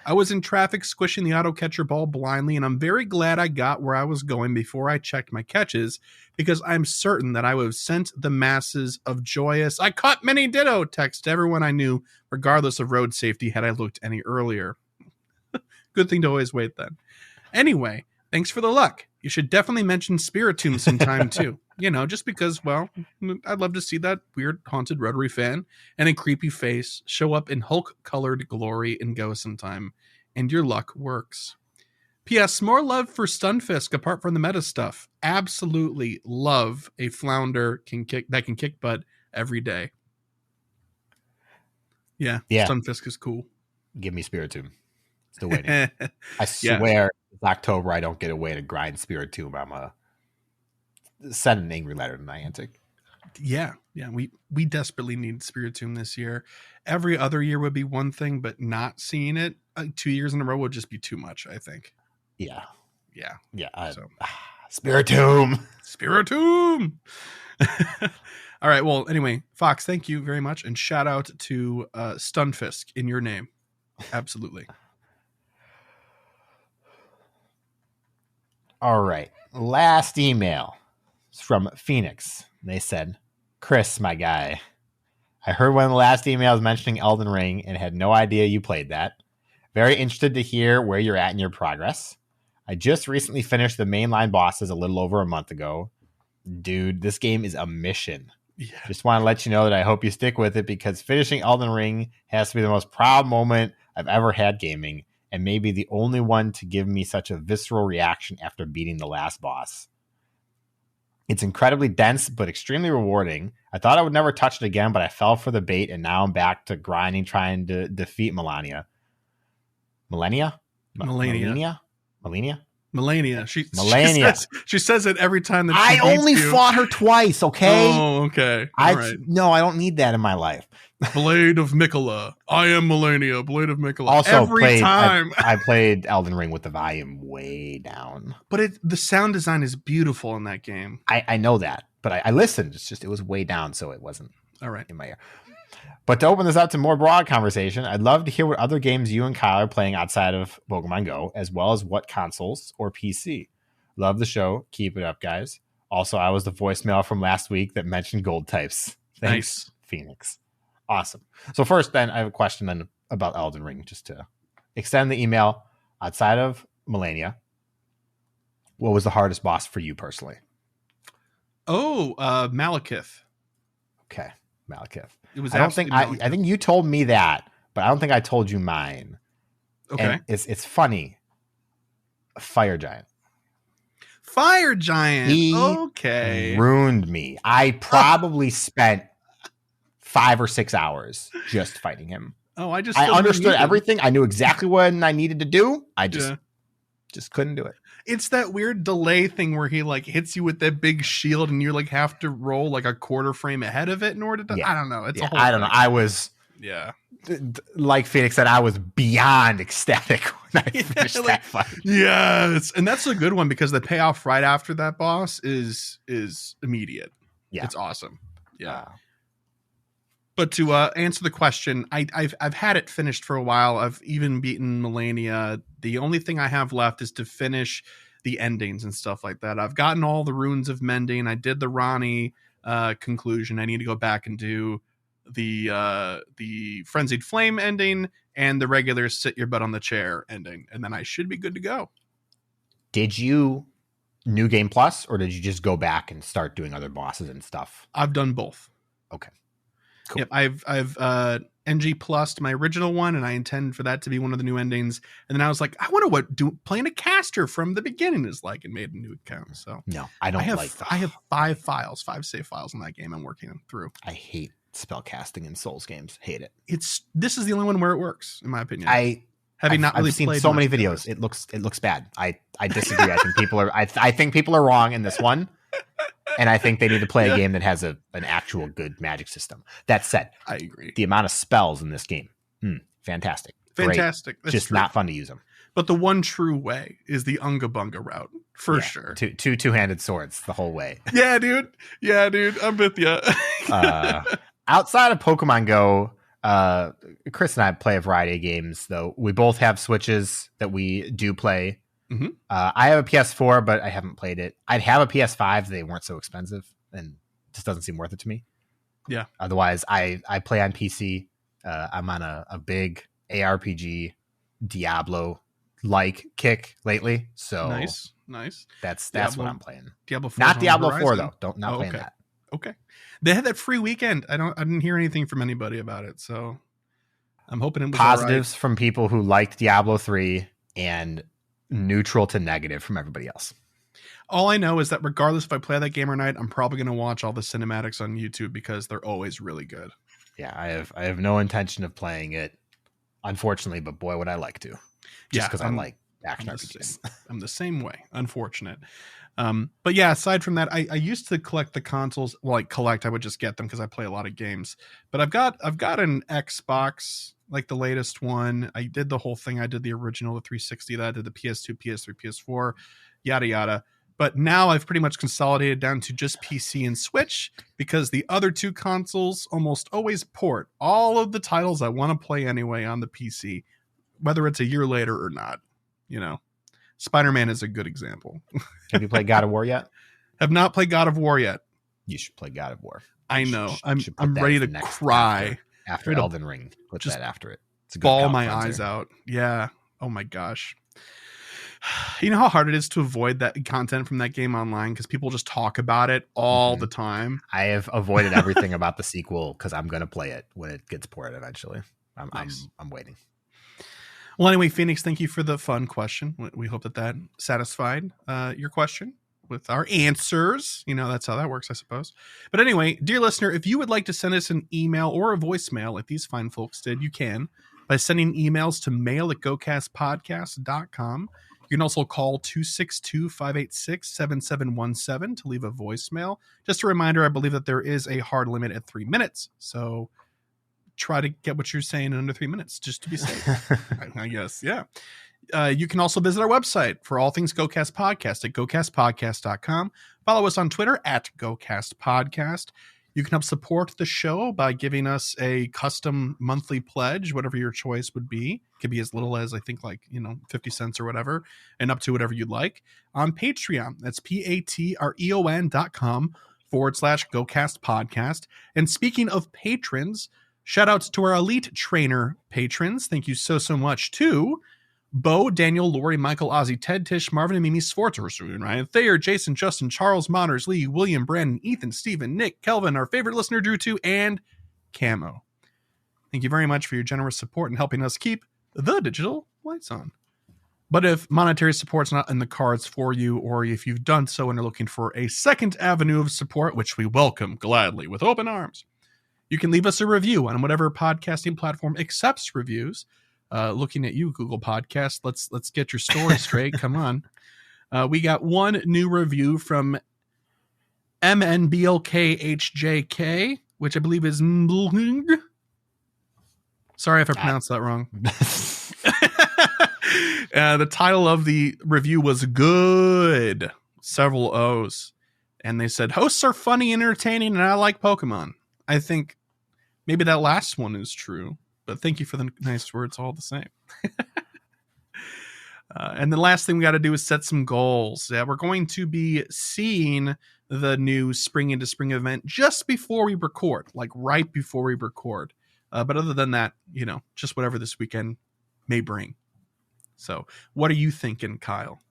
"I was in traffic squishing the auto catcher ball blindly, and I'm very glad I got where I was going before I checked my catches, because I'm certain that I would have sent the masses of joyous 'I caught many Ditto' text to everyone I knew, regardless of road safety, had I looked any earlier." Good thing to always wait then. "Anyway, thanks for the luck. You should definitely mention Spiritomb sometime too. You know, just because, well, I'd love to see that weird haunted Rotary fan and a creepy face show up in Hulk-colored glory and go sometime. And your luck works. P.S. More love for Stunfisk apart from the meta stuff. Absolutely love a flounder that can kick butt every day." Yeah. Stunfisk is cool. Give me Spiritomb. Still waiting. I swear it's October. I don't get a way to grind Spiritomb. I'm send an angry letter to Niantic. Yeah. We desperately need Spiritomb this year. Every other year would be one thing, but not seeing it 2 years in a row would just be too much, I think. Yeah. So. Spiritomb. All right. Well, anyway, Fox, thank you very much, and shout out to Stunfisk in your name. Absolutely. All right. Last email is from Phoenix. They said, "Chris, my guy, I heard one of the last emails mentioning Elden Ring and had no idea you played that. Very interested to hear where you're at in your progress. I just recently finished the mainline bosses a little over a month ago. Dude, this game is a mission. Just want to let you know that I hope you stick with it, because finishing Elden Ring has to be the most proud moment I've ever had gaming, and maybe the only one to give me such a visceral reaction after beating the last boss. It's incredibly dense, but extremely rewarding. I thought I would never touch it again, but I fell for the bait, and now I'm back to grinding, trying to defeat Melania. Melania? Melania. Melania? She says it every time that she I only you. fought her twice, okay? Oh, okay. No, I don't need that in my life. Blade of Mikola. I am Melania, Blade of Mikola. Also, every time. I played Elden Ring with the volume way down. But the sound design is beautiful in that game. I know that, but I listened. It's just it was way down, so it wasn't all right in my ear. But to open this up to more broad conversation, I'd love to hear what other games you and Kyle are playing outside of Pokemon Go, as well as what consoles or PC. Love the show. Keep it up, guys. Also, I was the voicemail from last week that mentioned gold types. Thanks, nice. Phoenix. Awesome. So first, then, I have a question then about Elden Ring, just to extend the email. Outside of Melania, what was the hardest boss for you personally? Oh, Malekith. Okay, Malekith. It was. I think you told me that, but I don't think I told you mine. Okay. And it's funny. Fire Giant. Fire Giant. He ruined me. I probably spent 5 or 6 hours just fighting him. Oh, I understood everything. I knew exactly what I needed to do. I just couldn't do it. It's that weird delay thing where he like hits you with that big shield and you like have to roll like a quarter frame ahead of it in order to. I don't know. It's a whole. I don't know. I was. Yeah. Like Phoenix said, I was beyond ecstatic when I finished that fight. Yes, and that's a good one because the payoff right after that boss is immediate. Yeah, it's awesome. Yeah. But to answer the question, I've had it finished for a while. I've even beaten Melania. The only thing I have left is to finish the endings and stuff like that. I've gotten all the runes of mending. I did the Ronnie conclusion. I need to go back and do the Frenzied Flame ending and the regular sit your butt on the chair ending, and then I should be good to go. Did you New Game Plus, or did you just go back and start doing other bosses and stuff? I've done both. Okay. Cool. Yep, I've NG Plussed my original one, and I intend for that to be one of the new endings. And then I was like, I wonder what playing a caster from the beginning is like, and made a new account. So no, I have 5 save files in that game. I'm working them through. I hate spell casting in Souls games. Hate it. This is the only one where it works, in my opinion. I've seen so many videos. It looks bad. I disagree. I think people are wrong in this one. And I think they need to play a game that has an actual good magic system. That said, I agree. The amount of spells in this game, fantastic. Fantastic. Just true. Not fun to use them. But the one true way is the Unga Bunga route, for sure. Two-handed swords the whole way. Yeah, dude. I'm with you. Outside of Pokemon Go, Chris and I play a variety of games, though. We both have Switches that we do play. Mm-hmm. I have a PS4, but I haven't played it. I'd have a PS5 if they weren't so expensive, and it just doesn't seem worth it to me. Yeah. Otherwise, I play on PC. I'm on a big ARPG Diablo-like kick lately. So nice. That's what I'm playing. Diablo 4 not Diablo 4 though. Not playing that. Okay. They had that free weekend. I didn't hear anything from anybody about it, so I'm hoping it was positives from people who liked Diablo 3 and neutral to negative from everybody else. All I know is that regardless if I play that game or not, I'm probably going to watch all the cinematics on YouTube because they're always really good. Yeah, I have no intention of playing it, unfortunately, but boy, would I like to. Just because I like action RPGs. I'm the same way. Unfortunate. But yeah, aside from that, I used to collect the consoles. Well, I would just get them because I play a lot of games. But I've got an Xbox, like the latest one. I did the whole thing. I did the original, the 360. That I did the PS2, PS3, PS4, yada yada. But now I've pretty much consolidated down to just PC and Switch because the other two consoles almost always port all of the titles I want to play anyway on the PC, whether it's a year later or not. You know, Spider-Man is a good example. Have you played God of War yet? Have not played God of War yet. You should play God of War. I know. I'm ready to cry after Elden Ring. Put that after it. It's a good bawl my eyes out. Yeah. Oh my gosh. You know how hard it is to avoid that content from that game online because people just talk about it all the time. I have avoided everything about the sequel because I'm going to play it when it gets ported eventually. I'm waiting. Well, anyway, Phoenix, thank you for the fun question. We hope that satisfied your question with our answers. That's how that works, I suppose. But anyway, dear listener, if you would like to send us an email or a voicemail like these fine folks did, you can by sending emails to mail@gocastpodcast.com. You can also call 262-586-7717 to leave a voicemail. Just a reminder, I believe that there is a hard limit at 3 minutes. So try to get what you're saying in under 3 minutes, just to be safe, I guess. Yeah. You can also visit our website for all things GoCast Podcast at GoCastPodcast.com. Follow us on Twitter at GoCast Podcast. You can help support the show by giving us a custom monthly pledge, whatever your choice would be. It could be as little as, I think, 50 cents or whatever, and up to whatever you'd like. On Patreon, that's patreon.com/GoCast Podcast. And speaking of patrons, shout outs to our Elite Trainer patrons. Thank you so much to Bo, Daniel, Lori, Michael, Ozzy, Ted, Tish, Marvin, and Mimi Sforter, Ryan Thayer, Jason, Justin, Charles, Monners, Lee, William, Brandon, Ethan, Stephen, Nick, Kelvin, our favorite listener, Drew 2, and Camo. Thank you very much for your generous support in helping us keep the digital lights on. But if monetary support's not in the cards for you, or if you've done so and are looking for a second avenue of support, which we welcome gladly with open arms, you can leave us a review on whatever podcasting platform accepts reviews. Looking at you, Google Podcast. Let's get your story straight. Come on. We got one new review from MNBLKHJK, which I believe is sorry if I pronounced that wrong. The title of the review was good. Several O's. And they said, hosts are funny and entertaining, and I like Pokemon. I think maybe that last one is true. But thank you for the nice words all the same. And the last thing we got to do is set some goals. Yeah, we're going to be seeing the new Spring into Spring event just before we record, like right before we record. But other than that, just whatever this weekend may bring. So what are you thinking, Kyle?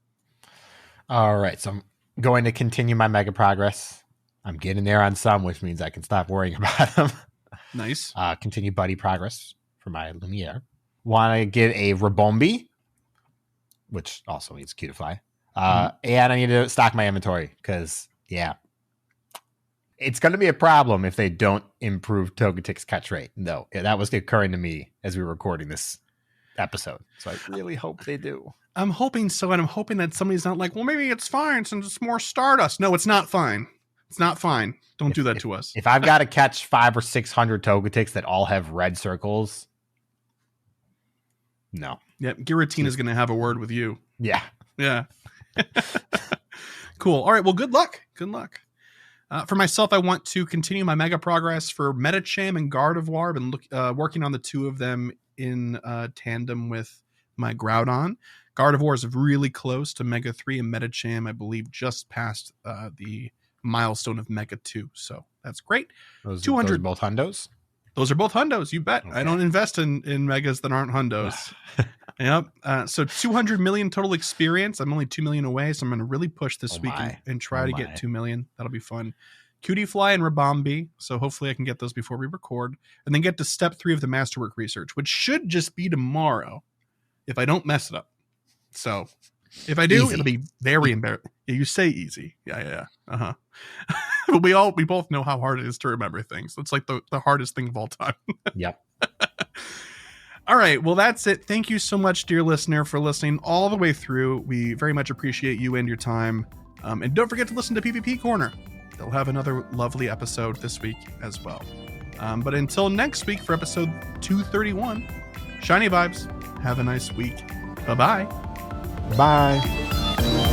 All right. So I'm going to continue my mega progress. I'm getting there on some, which means I can stop worrying about them. Nice. Continue buddy progress for my Lumiere. Want to get a Rabombi, which also needs Cutify. And I need to stock my inventory because, it's going to be a problem if they don't improve Togetic's catch rate. No, that was occurring to me as we were recording this episode. So I really hope they do. I'm hoping so, and I'm hoping that somebody's not like, well, maybe it's fine since it's more Stardust. No, it's not fine. It's not fine. Don't do that to us. If I've got to catch 500 or 600 Togetics that all have red circles, no. Yep, Giratina's going to have a word with you. Yeah. Cool. All right, well, good luck. Good luck. For myself, I want to continue my mega progress for Medicham and Gardevoir. I've been working on the two of them in tandem with my Groudon. Gardevoir is really close to Mega 3, and Medicham, I believe, just passed the milestone of Mega 2. So that's great. Those 200 are both hundos? Those are both hundos, you bet. Okay. I don't invest in megas that aren't hundos. Yep. So 200 million total experience. I'm only 2 million away, so I'm going to really push this week and try to get 2 million. That'll be fun. Cutifly and Rabombi. So hopefully I can get those before we record, and then get to step 3 of the Masterwork research, which should just be tomorrow if I don't mess it up. So if I do, easy. It'll be very embarrassing. Yeah, you say easy. Yeah. Uh-huh. But we both know how hard it is to remember things. It's like the hardest thing of all time. Yep. All right. Well, that's it. Thank you so much, dear listener, for listening all the way through. We very much appreciate you and your time. And don't forget to listen to PvP Corner. They'll have another lovely episode this week as well. But until next week for episode 231, shiny vibes. Have a nice week. Bye-bye. Bye.